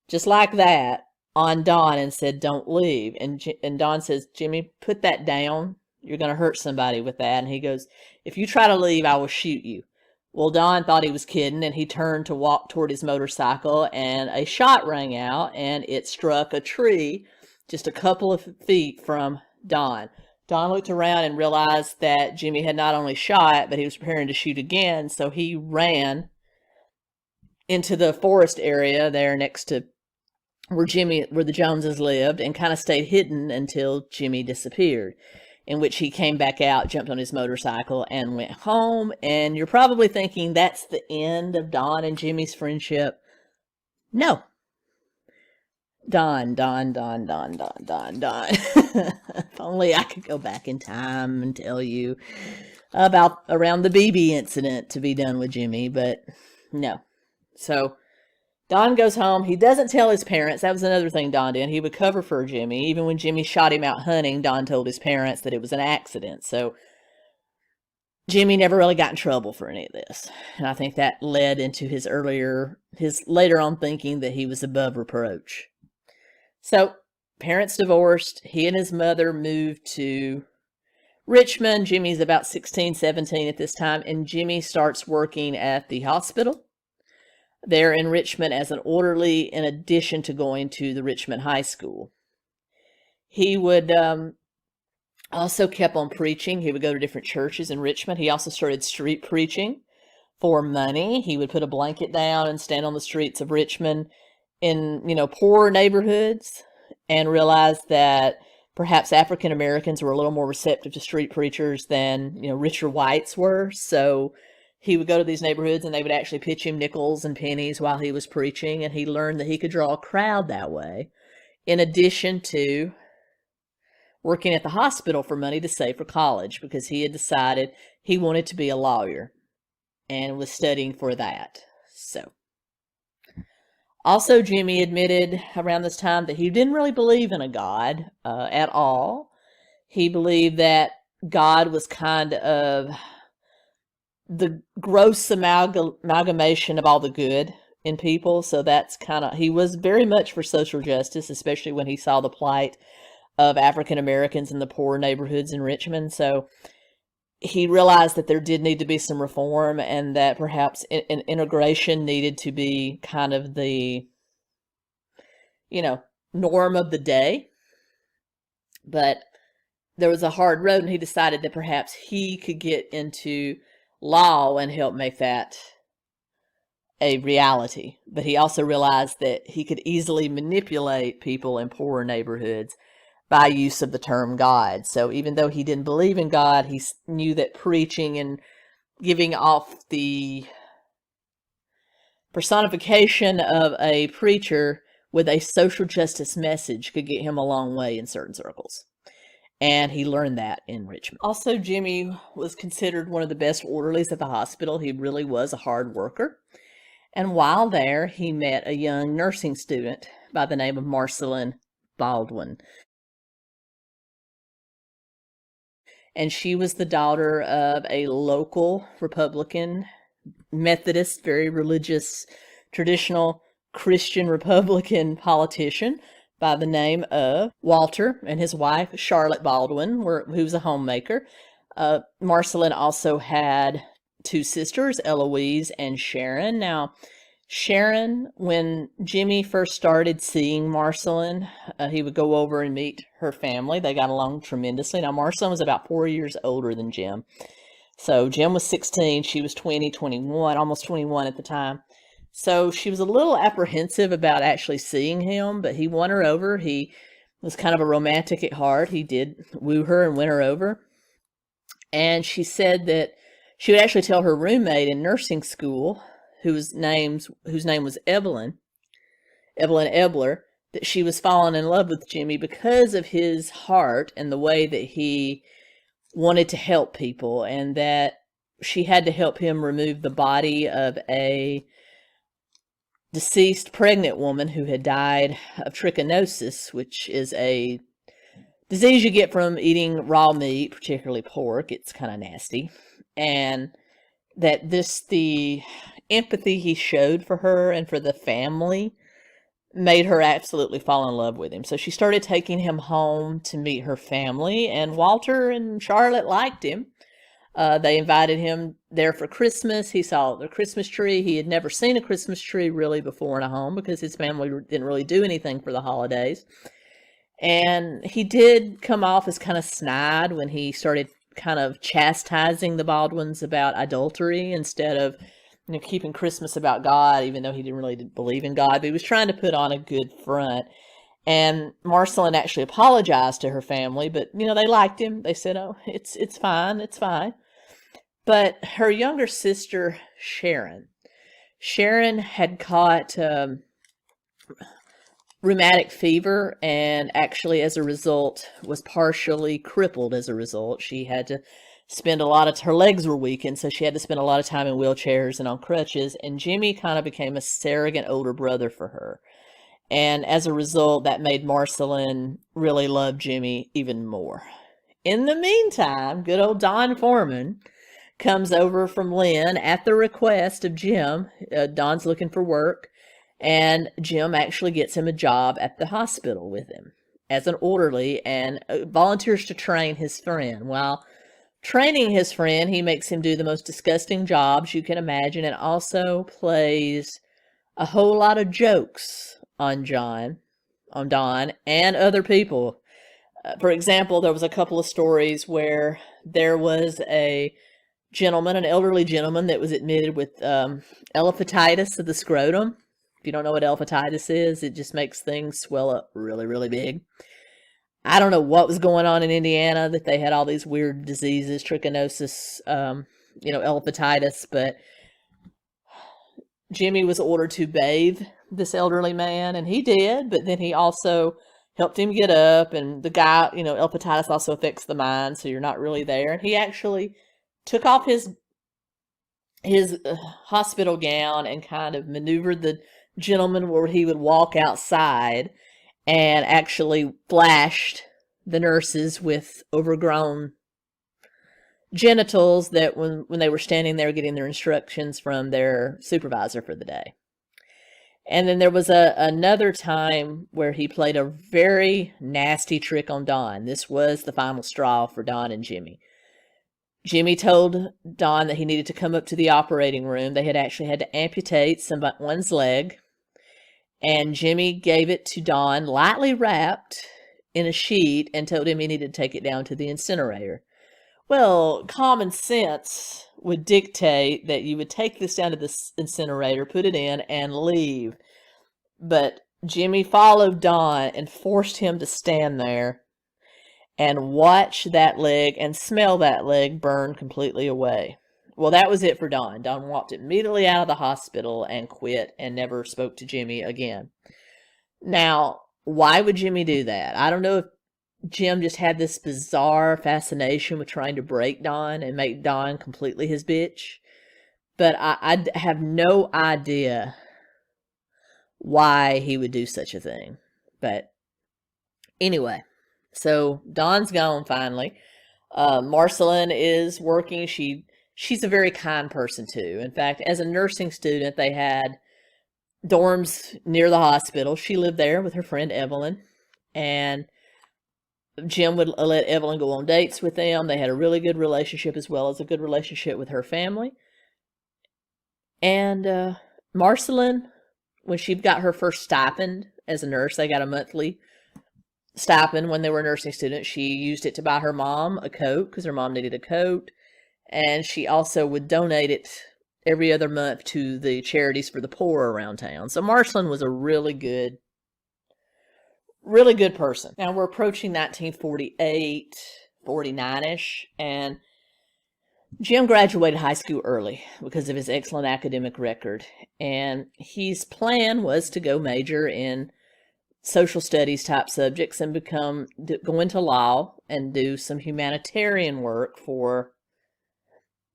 just like that on Don and said, "Don't leave." And Don says, "Jimmy, put that down. You're going to hurt somebody with that." And he goes, "If you try to leave, I will shoot you." Well, Don thought he was kidding, and he turned to walk toward his motorcycle, and a shot rang out, and it struck a tree just a couple of feet from Don. Don looked around and realized that Jimmy had not only shot, but he was preparing to shoot again, so he ran into the forest area there next to where the Joneses lived, and kind of stayed hidden until Jimmy disappeared, in which he came back out, jumped on his motorcycle, and went home. And you're probably thinking that's the end of Don and Jimmy's friendship. No. Don. If only I could go back in time and tell you about around the BB incident to be done with Jimmy, but no. So Don goes home. He doesn't tell his parents. That was another thing Don did. He would cover for Jimmy. Even when Jimmy shot him out hunting, Don told his parents that it was an accident. So Jimmy never really got in trouble for any of this. And I think that led into his later on thinking that he was above reproach. So parents divorced. He and his mother moved to Richmond. Jimmy's about 16, 17 at this time. And Jimmy starts working at the hospital there in Richmond as an orderly, in addition to going to the Richmond High School. He would also kept on preaching. He would go to different churches in Richmond. He also started street preaching for money. He would put a blanket down and stand on the streets of Richmond in, poorer neighborhoods, and realized that perhaps African Americans were a little more receptive to street preachers than, richer whites were. So he would go to these neighborhoods and they would actually pitch him nickels and pennies while he was preaching. And he learned that he could draw a crowd that way, in addition to working at the hospital for money to save for college, because he had decided he wanted to be a lawyer and was studying for that. So also, Jimmy admitted around this time that he didn't really believe in a God at all. He believed that God was kind of the gross amalgamation of all the good in people. So he was very much for social justice, especially when he saw the plight of African Americans in the poor neighborhoods in Richmond. So he realized that there did need to be some reform, and that perhaps an integration needed to be kind of the, norm of the day. But there was a hard road, and he decided that perhaps he could get into law and help make that a reality. But he also realized that he could easily manipulate people in poorer neighborhoods by use of the term God. So even though he didn't believe in God, he knew that preaching and giving off the personification of a preacher with a social justice message could get him a long way in certain circles. And he learned that in Richmond. Also, Jimmy was considered one of the best orderlies at the hospital. He really was a hard worker. And while there, he met a young nursing student by the name of Marcy Baldwin. And she was the daughter of a local Republican, Methodist, very religious, traditional Christian Republican politician by the name of Walter, and his wife, Charlotte Baldwin, who was a homemaker. Marcylin also had two sisters, Eloise and Sharon. Now, Sharon, when Jimmy first started seeing Marcylin, he would go over and meet her family. They got along tremendously. Now, Marcylin was about 4 years older than Jim. So Jim was 16, she was 20, 21, almost 21 at the time. So she was a little apprehensive about actually seeing him, but he won her over. He was kind of a romantic at heart. He did woo her and win her over. And she said that she would actually tell her roommate in nursing school, whose name was Evelyn Ebler, that she was falling in love with Jimmy because of his heart and the way that he wanted to help people, and that she had to help him remove the body of a deceased pregnant woman who had died of trichinosis, which is a disease you get from eating raw meat, particularly pork. It's kind of nasty. And that the empathy he showed for her and for the family made her absolutely fall in love with him. So she started taking him home to meet her family, and Walter and Charlotte liked him. They invited him there for Christmas. He saw the Christmas tree. He had never seen a Christmas tree really before in a home because his family didn't really do anything for the holidays. And he did come off as kind of snide when he started kind of chastising the Baldwins about adultery instead of keeping Christmas about God, even though he didn't really believe in God. But he was trying to put on a good front. And Marcylin actually apologized to her family, but they liked him. They said, "Oh, it's fine, it's fine." But her younger sister, Sharon had caught rheumatic fever, and actually as a result was partially crippled as a result. She had to spend a lot of, her legs were weakened, so she had to spend a lot of time in wheelchairs and on crutches, and Jimmy kind of became a surrogate older brother for her. And as a result, that made Marcelin really love Jimmy even more. In the meantime, good old Don Foreman comes over from Lynn at the request of Jim. Don's looking for work, and Jim actually gets him a job at the hospital with him as an orderly, and volunteers to train his friend. While training his friend, he makes him do the most disgusting jobs you can imagine, and also plays a whole lot of jokes on Don, and other people. For example, there was a couple of stories where there was a gentleman, an elderly gentleman, that was admitted with elephantitis of the scrotum. If you don't know what elephantitis is, it just makes things swell up really, really big. I don't know what was going on in Indiana, that they had all these weird diseases, trichinosis, elephantitis, but Jimmy was ordered to bathe this elderly man, and he did, but then he also helped him get up, and the guy, elephantitis also affects the mind, so you're not really there, and he actually took off his hospital gown and kind of maneuvered the gentleman where he would walk outside, and actually flashed the nurses with overgrown genitals that when they were standing there getting their instructions from their supervisor for the day. And then there was another time where he played a very nasty trick on Don. This was the final straw for Don and Jimmy. Jimmy told Don that he needed to come up to the operating room. They had actually had to amputate one's leg. And Jimmy gave it to Don, lightly wrapped in a sheet, and told him he needed to take it down to the incinerator. Well, common sense would dictate that you would take this down to the incinerator, put it in, and leave. But Jimmy followed Don and forced him to stand there and watch that leg and smell that leg burn completely away. Well, that was it for Don. Don walked immediately out of the hospital and quit and never spoke to Jimmy again. Now, why would Jimmy do that? I don't know if Jim just had this bizarre fascination with trying to break Don and make Don completely his bitch. But I have no idea why he would do such a thing. But anyway, so Don's gone finally. Marcelin is working. She's a very kind person too. In fact, as a nursing student, they had dorms near the hospital. She lived there with her friend Evelyn, and Jim would let Evelyn go on dates with them. They had a really good relationship, as well as a good relationship with her family. And Marcelin, when she got her first stipend as a nurse, they got a monthly stipend when they were nursing students. She used it to buy her mom a coat because her mom needed a coat. And she also would donate it every other month to the charities for the poor around town. So Marcelin was a really good person. Now we're approaching 1948, 49-ish, and Jim graduated high school early because of his excellent academic record. And his plan was to go major in social studies type subjects and go into law and do some humanitarian work for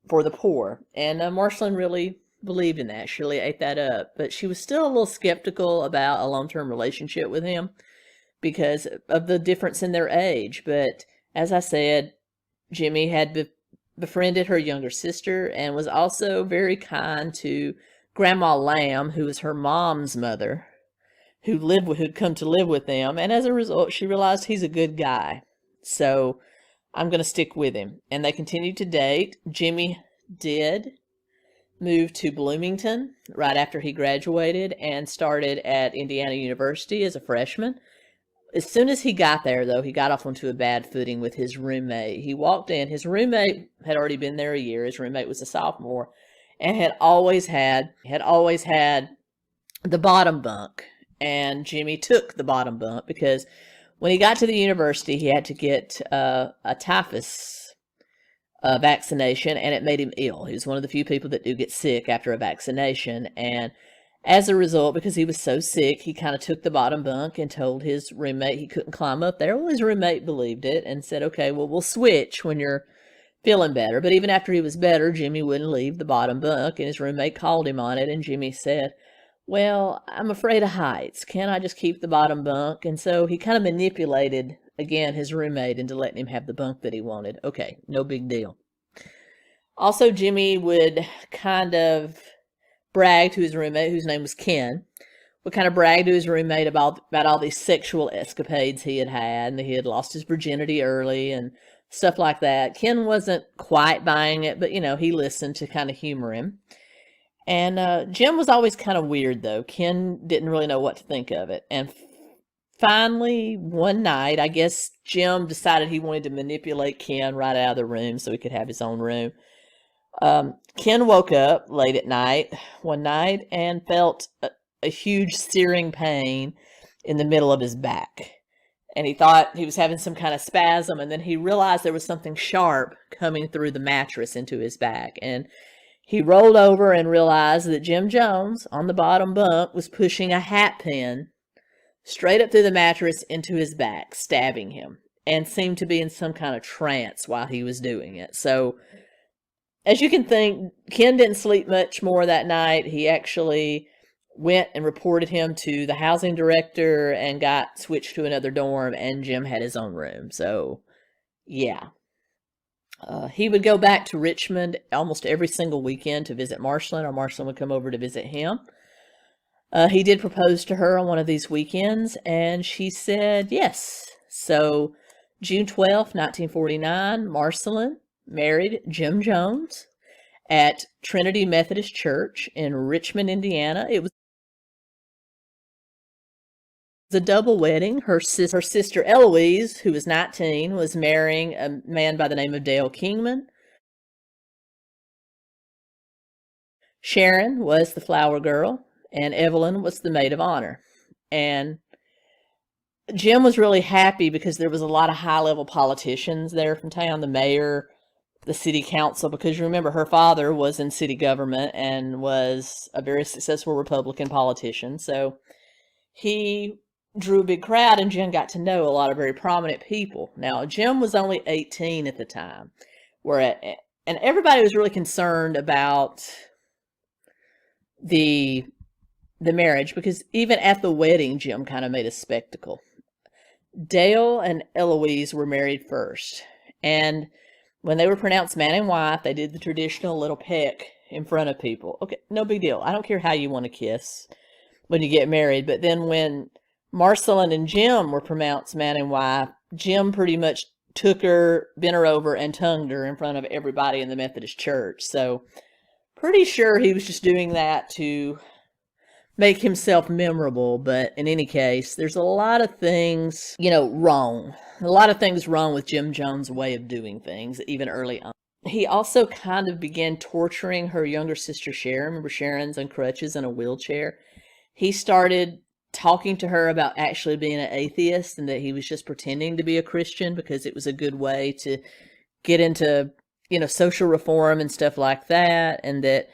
the poor. And Marcelin really believed in that. She really ate that up. But she was still a little skeptical about a long-term relationship with him because of the difference in their age. But as I said, Jimmy had befriended her younger sister and was also very kind to Grandma Lamb, who was her mom's mother, who'd come to live with them. And as a result, she realized he's a good guy. So I'm going to stick with him. And they continued to date. Jimmy did move to Bloomington right after he graduated and started at Indiana University as a freshman. As soon as he got there, though, he got off onto a bad footing with his roommate. He walked in. His roommate had already been there a year. His roommate was a sophomore and had always had the bottom bunk. And Jimmy took the bottom bunk because when he got to the university, he had to get a typhus vaccination, and it made him ill. He was one of the few people that do get sick after a vaccination. And As a result, because he was so sick, he kind of took the bottom bunk and told his roommate he couldn't climb up there. Well, his roommate believed it and said, okay, well, we'll switch when you're feeling better. But even after he was better, Jimmy wouldn't leave the bottom bunk, and his roommate called him on it, and Jimmy said, well, I'm afraid of heights. Can't I just keep the bottom bunk? And so he kind of manipulated, again, his roommate into letting him have the bunk that he wanted. Okay, no big deal. Also, Jimmy would kind of brag to his roommate, whose name was Ken, would kind of brag to his roommate about all these sexual escapades he had had, and that he had lost his virginity early and stuff like that. Ken wasn't quite buying it, but, he listened to kind of humor him. And Jim was always kind of weird, though. Ken didn't really know what to think of it. And finally, one night, I guess Jim decided he wanted to manipulate Ken right out of the room so he could have his own room. Ken woke up late at night one night and felt a huge searing pain in the middle of his back. And he thought he was having some kind of spasm, and then he realized there was something sharp coming through the mattress into his back. And he rolled over and realized that Jim Jones, on the bottom bunk, was pushing a hat pin straight up through the mattress into his back, stabbing him, and seemed to be in some kind of trance while he was doing it. So, as you can think, Ken didn't sleep much more that night. He actually went and reported him to the housing director and got switched to another dorm, and Jim had his own room. So, yeah. He would go back to Richmond almost every single weekend to visit Marceline, or Marceline would come over to visit him. He did propose to her on one of these weekends, and she said yes. So, June 12th, 1949, Marceline married Jim Jones at Trinity Methodist Church in Richmond, Indiana. It was a double wedding. Her sister Eloise, who was 19, was marrying a man by the name of Dale Kingman. Sharon was the flower girl, and Evelyn was the maid of honor. And Jim was really happy because there was a lot of high-level politicians there from town, the mayor, the city council, because you remember her father was in city government and was a very successful Republican politician. So he drew a big crowd, and Jim got to know a lot of very prominent people. Now, Jim was only 18 at the time, and everybody was really concerned about the marriage, because even at the wedding, Jim kind of made a spectacle. Dale and Eloise were married first, and when they were pronounced man and wife, they did the traditional little peck in front of people. Okay, no big deal. I don't care how you want to kiss when you get married. But then when Marceline and Jim were pronounced man and wife, Jim pretty much took her, bent her over, and tongued her in front of everybody in the Methodist church. So pretty sure he was just doing that to make himself memorable. But in any case, there's a lot of things, wrong. A lot of things wrong with Jim Jones' way of doing things, even early on. He also kind of began torturing her younger sister, Sharon. Remember, Sharon's on crutches in a wheelchair. He started talking to her about actually being an atheist and that he was just pretending to be a Christian because it was a good way to get into, social reform and stuff like that. And that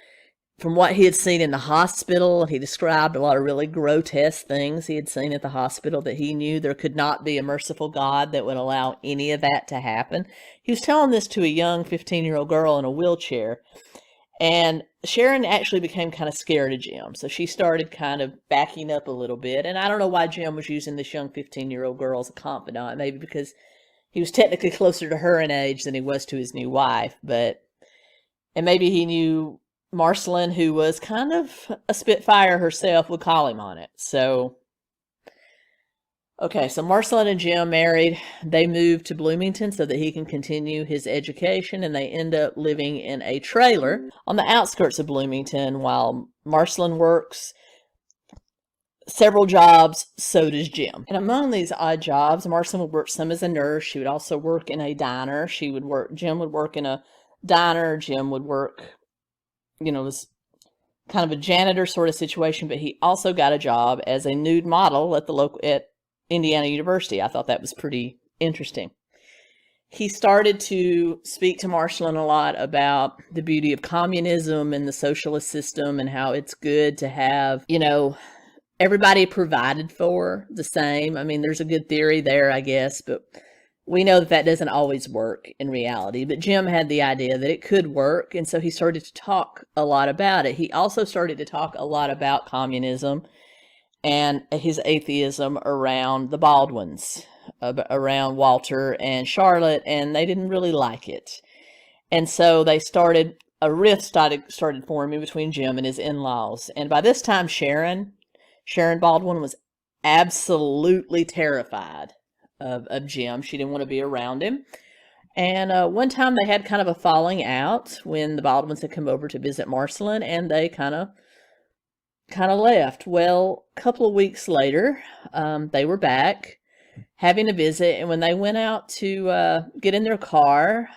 from what he had seen in the hospital, he described a lot of really grotesque things he had seen at the hospital, that he knew there could not be a merciful God that would allow any of that to happen. He was telling this to a young 15-year-old girl in a wheelchair. And Sharon actually became kind of scared of Jim. So she started kind of backing up a little bit. And I don't know why Jim was using this young 15-year-old girl as a confidant. Maybe because he was technically closer to her in age than he was to his new wife. And maybe he knew Marceline, who was kind of a spitfire herself, would call him on it. So Marceline and Jim married. They moved to Bloomington so that he can continue his education, and they end up living in a trailer on the outskirts of Bloomington while Marceline works several jobs, so does Jim. And among these odd jobs, Marceline would work some as a nurse. She would also work in a diner. Jim would work in a diner. Jim would work, it was kind of a janitor sort of situation, but he also got a job as a nude model at Indiana University. I thought that was pretty interesting. he started to speak to Marcelin a lot about the beauty of communism and the socialist system and how it's good to have, everybody provided for the same. I mean, there's a good theory there, I guess, but we know that doesn't always work in reality. But Jim had the idea that it could work, and so he started to talk a lot about it. He also started to talk a lot about communism and his atheism around the Baldwins, around Walter and Charlotte, and they didn't really like it. And so a rift started forming between Jim and his in-laws. And by this time, Sharon Baldwin was absolutely terrified of Jim. She didn't want to be around him. And one time they had kind of a falling out when the Baldwins had come over to visit Marcelin, and they kind of left. Well, a couple of weeks later, they were back having a visit, and when they went out to get in their car,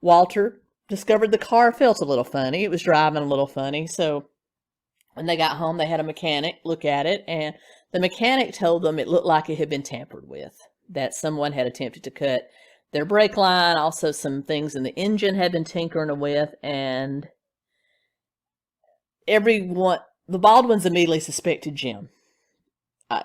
Walter discovered the car felt a little funny. It was driving a little funny, so when they got home, they had a mechanic look at it, and the mechanic told them it looked like it had been tampered with, that someone had attempted to cut their brake line. Also, some things in the engine had been tinkering with, and the Baldwins immediately suspected Jim.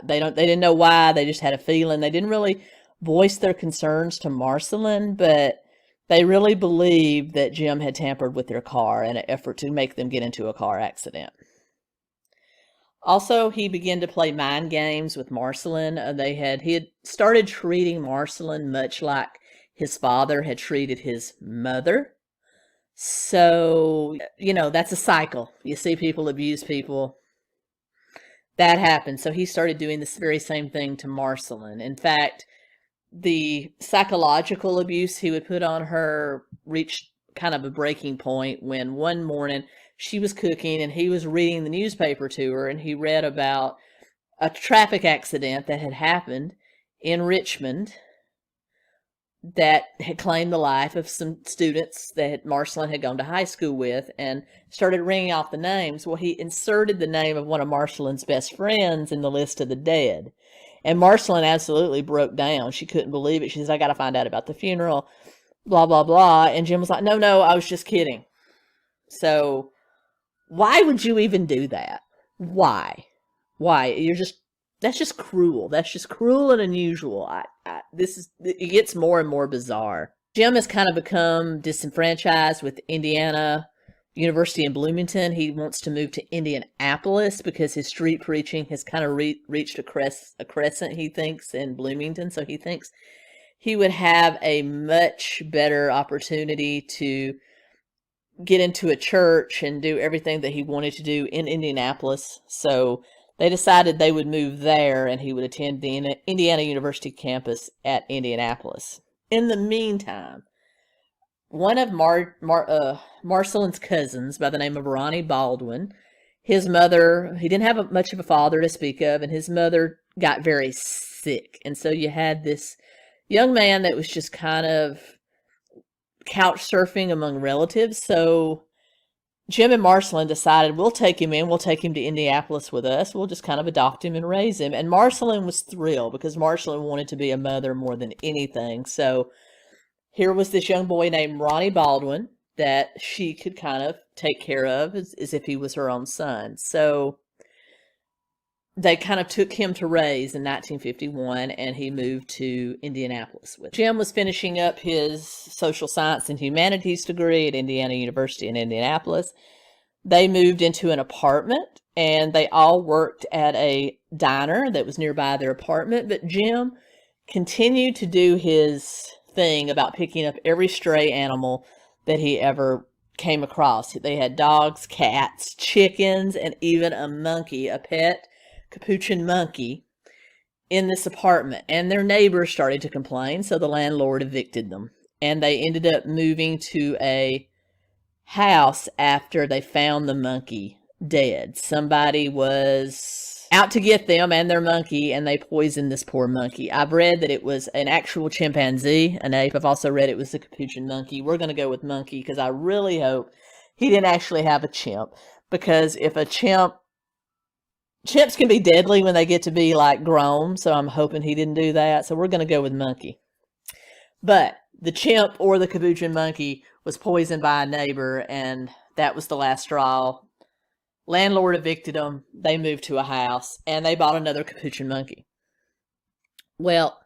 They didn't know why. They just had a feeling. They didn't really voice their concerns to Marcelin, but they really believed that Jim had tampered with their car in an effort to make them get into a car accident. Also, he began to play mind games with Marcelin. He had started treating Marcelin much like his father had treated his mother. So, that's a cycle. You see people abuse people. That happened. So he started doing this very same thing to Marcelin. In fact, the psychological abuse he would put on her reached kind of a breaking point when one morning she was cooking and he was reading the newspaper to her, and he read about a traffic accident that had happened in Richmond that had claimed the life of some students that Marcelin had gone to high school with, and started ringing off the names. Well, he inserted the name of one of Marcelin's best friends in the list of the dead. And Marcelin absolutely broke down. She couldn't believe it. She says, I got to find out about the funeral, blah, blah, blah. And Jim was like, no, I was just kidding. So why would you even do that? Why? That's just cruel. That's just cruel and unusual. It gets more and more bizarre. Jim has kind of become disenfranchised with Indiana University in Bloomington. He wants to move to Indianapolis because his street preaching has kind of reached a crescent, he thinks, in Bloomington. So he thinks he would have a much better opportunity to get into a church and do everything that he wanted to do in Indianapolis. So they decided they would move there, and he would attend the Indiana University campus at Indianapolis. In the meantime, one of Marcelin's cousins by the name of Ronnie Baldwin, his mother, he didn't have much of a father to speak of, and his mother got very sick. And so you had this young man that was just kind of couch surfing among relatives. So Jim and Marcelin decided, we'll take him to Indianapolis with us. We'll just kind of adopt him and raise him. And Marcelin was thrilled because Marcelin wanted to be a mother more than anything. So here was this young boy named Ronnie Baldwin that she could kind of take care of as if he was her own son. So they kind of took him to raise in 1951, and he moved to Indianapolis with him. Jim was finishing up his social science and humanities degree at Indiana University in Indianapolis. They moved into an apartment, and they all worked at a diner that was nearby their apartment. But Jim continued to do his thing about picking up every stray animal that he ever came across. They had dogs, cats, chickens, and even a monkey, a pet capuchin monkey, in this apartment. And their neighbors started to complain, so the landlord evicted them. And they ended up moving to a house after they found the monkey dead. Somebody was out to get them and their monkey, and they poisoned this poor monkey. I've read that it was an actual chimpanzee, an ape. I've also read it was a capuchin monkey. We're going to go with monkey because I really hope he didn't actually have a chimp. Because if a chimps can be deadly when they get to be like grown, so I'm hoping he didn't do that. So we're going to go with monkey. But the chimp or the capuchin monkey was poisoned by a neighbor, and that was the last straw. Landlord evicted them. They moved to a house, and they bought another capuchin monkey. Well,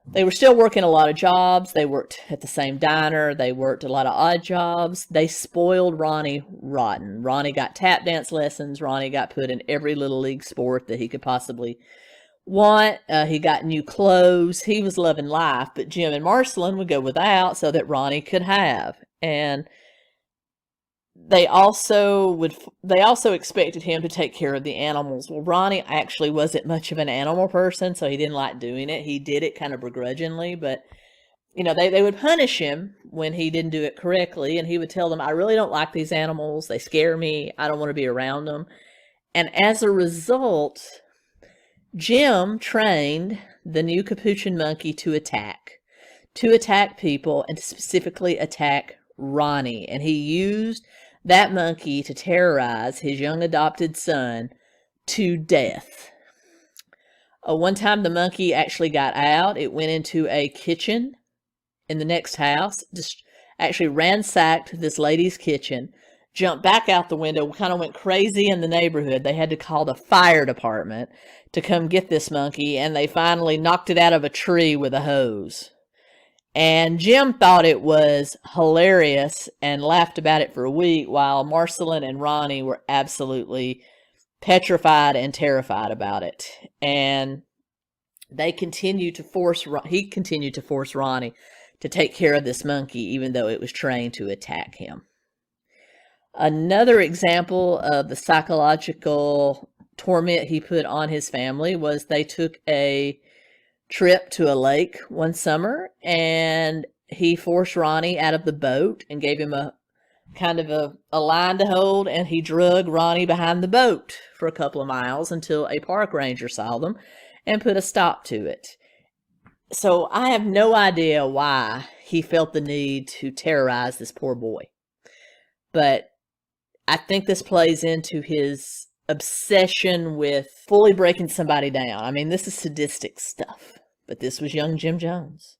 they were still working a lot of jobs. They worked at the same diner. They worked a lot of odd jobs. They spoiled Ronnie rotten. Ronnie got tap dance lessons. Ronnie got put in every little league sport that he could possibly want. He got new clothes. He was loving life, but Jim and Marcelin would go without so that Ronnie could have. And they also expected him to take care of the animals. Well, Ronnie actually wasn't much of an animal person, so he didn't like doing it. He did it kind of begrudgingly, but they would punish him when he didn't do it correctly, and he would tell them, I really don't like these animals. They scare me. I don't want to be around them. And as a result, Jim trained the new capuchin monkey to attack people, and to specifically attack Ronnie. And he used that monkey to terrorize his young adopted son to death. One time the monkey actually got out. It went into a kitchen in the next house, just actually ransacked this lady's kitchen, jumped back out the window, kind of went crazy in the neighborhood. They had to call the fire department to come get this monkey, and they finally knocked it out of a tree with a hose. And Jim thought it was hilarious and laughed about it for a week, while Marcelin and Ronnie were absolutely petrified and terrified about it. And he continued to force Ronnie to take care of this monkey, even though it was trained to attack him. Another example of the psychological torment he put on his family was they took a trip to a lake one summer, and he forced Ronnie out of the boat and gave him a kind of a line to hold, and he drug Ronnie behind the boat for a couple of miles until a park ranger saw them and put a stop to it. So I have no idea why he felt the need to terrorize this poor boy, but I think this plays into his obsession with fully breaking somebody down. I mean, this is sadistic stuff, but this was young Jim Jones.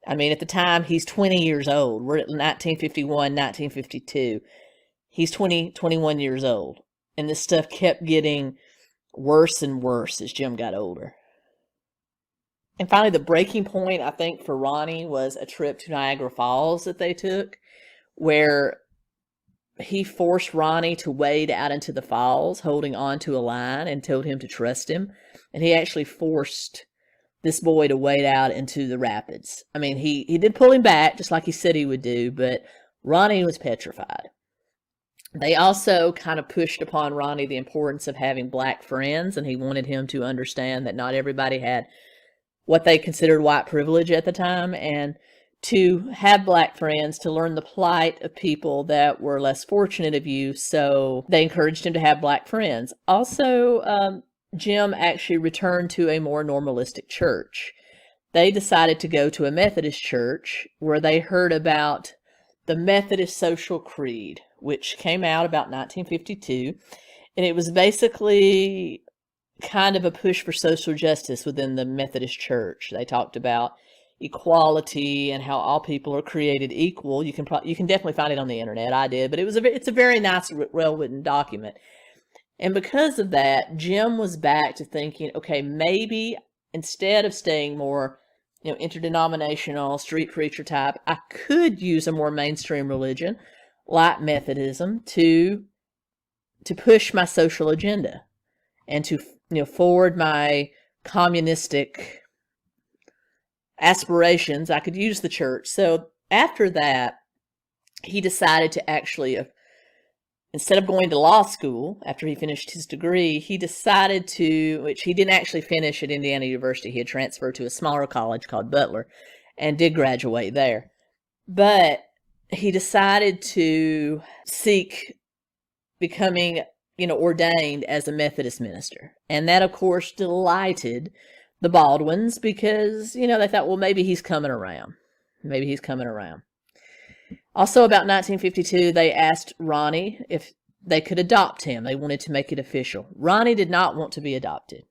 I mean, at the time, he's 20 years old. We're at 1951, 1952. He's 21 years old. And this stuff kept getting worse and worse as Jim got older. And finally, the breaking point, I think, for Ronnie was a trip to Niagara Falls that they took, where he forced Ronnie to wade out into the falls, holding on to a line, and told him to trust him. And he actually forced this boy to wade out into the rapids. I mean, he did pull him back, just like he said he would do, but Ronnie was petrified. They also kind of pushed upon Ronnie the importance of having black friends, and he wanted him to understand that not everybody had what they considered white privilege at the time, and to have black friends, to learn the plight of people that were less fortunate of you. So they encouraged him to have black friends. Also, Jim actually returned to a more normalistic church. They decided to go to a Methodist church where they heard about the Methodist Social Creed, which came out about 1952. And it was basically kind of a push for social justice within the Methodist church. They talked about equality and how all people are created equal. You can definitely find it on the internet. I did, but it's a very nice, well-written document. And because of that, Jim was back to thinking, okay, maybe instead of staying more, interdenominational, street preacher type, I could use a more mainstream religion like Methodism to push my social agenda and to forward my communistic aspirations. I could use the church. So after that, he decided to actually, instead of going to law school after he finished his degree, he decided to, which he didn't actually finish at Indiana University. He had transferred to a smaller college called Butler and did graduate there. But he decided to seek becoming, ordained as a Methodist minister. And that, of course, delighted the Baldwins because, they thought, well, maybe he's coming around. Maybe he's coming around. Also, about 1952, they asked Ronnie if they could adopt him. They wanted to make it official. Ronnie did not want to be adopted.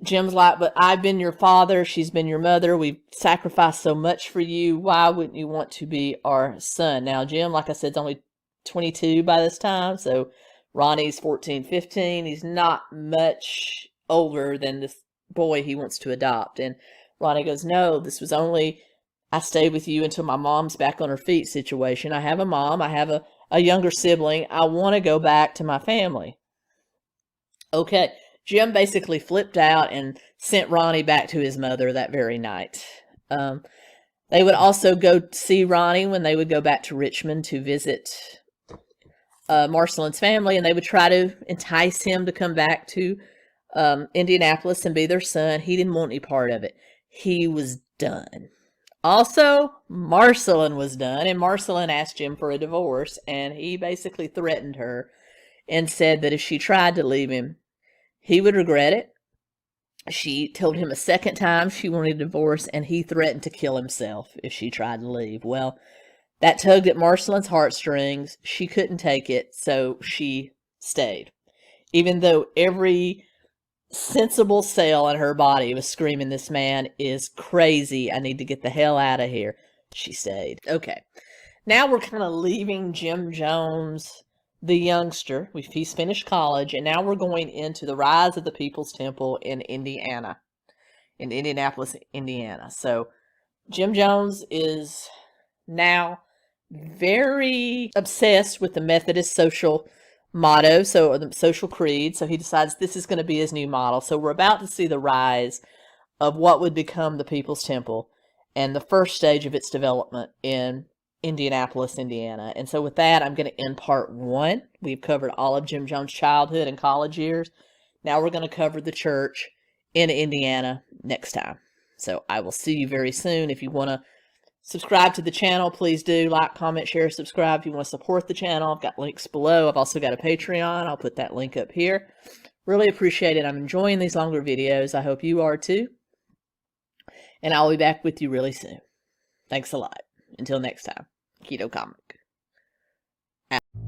Jim's like, but I've been your father. She's been your mother. We've sacrificed so much for you. Why wouldn't you want to be our son? Now, Jim, like I said, is only 22 by this time. So Ronnie's 14, 15. He's not much older than this boy he wants to adopt. And Ronnie goes, no, this was only, I stayed with you until my mom's back on her feet situation. I have a mom. I have a younger sibling. I want to go back to my family. Okay. Jim basically flipped out and sent Ronnie back to his mother that very night. They would also go see Ronnie when they would go back to Richmond to visit Marcelin's family, and they would try to entice him to come back to Indianapolis and be their son. He didn't want any part of it. He was done. Also, Marcelin was done, and Marcelin asked Jim for a divorce, and he basically threatened her and said that if she tried to leave him, he would regret it. She told him a second time she wanted a divorce, and he threatened to kill himself if she tried to leave. Well, that tugged at Marcelin's heartstrings. She couldn't take it, so she stayed. Even though every sensible cell in her body was screaming, this man is crazy. I need to get the hell out of here. She stayed. Okay. Now we're kind of leaving Jim Jones, the youngster. He's finished college, and now we're going into the rise of the People's Temple in Indiana, in Indianapolis, Indiana. So Jim Jones is now very obsessed with the Methodist social motto, so the social creed. So he decides this is going to be his new model. So we're about to see the rise of what would become the People's Temple and the first stage of its development in Indianapolis, Indiana. And so with that, I'm going to end part 1. We've covered all of Jim Jones' childhood and college years. Now we're going to cover the church in Indiana next time. So I will see you very soon. If you want to subscribe to the channel, please do. Like, comment, share, subscribe. If you want to support the channel, I've got links below. I've also got a Patreon. I'll put that link up here. Really appreciate it. I'm enjoying these longer videos. I hope you are too. And I'll be back with you really soon. Thanks a lot. Until next time. Keto Comic. Out.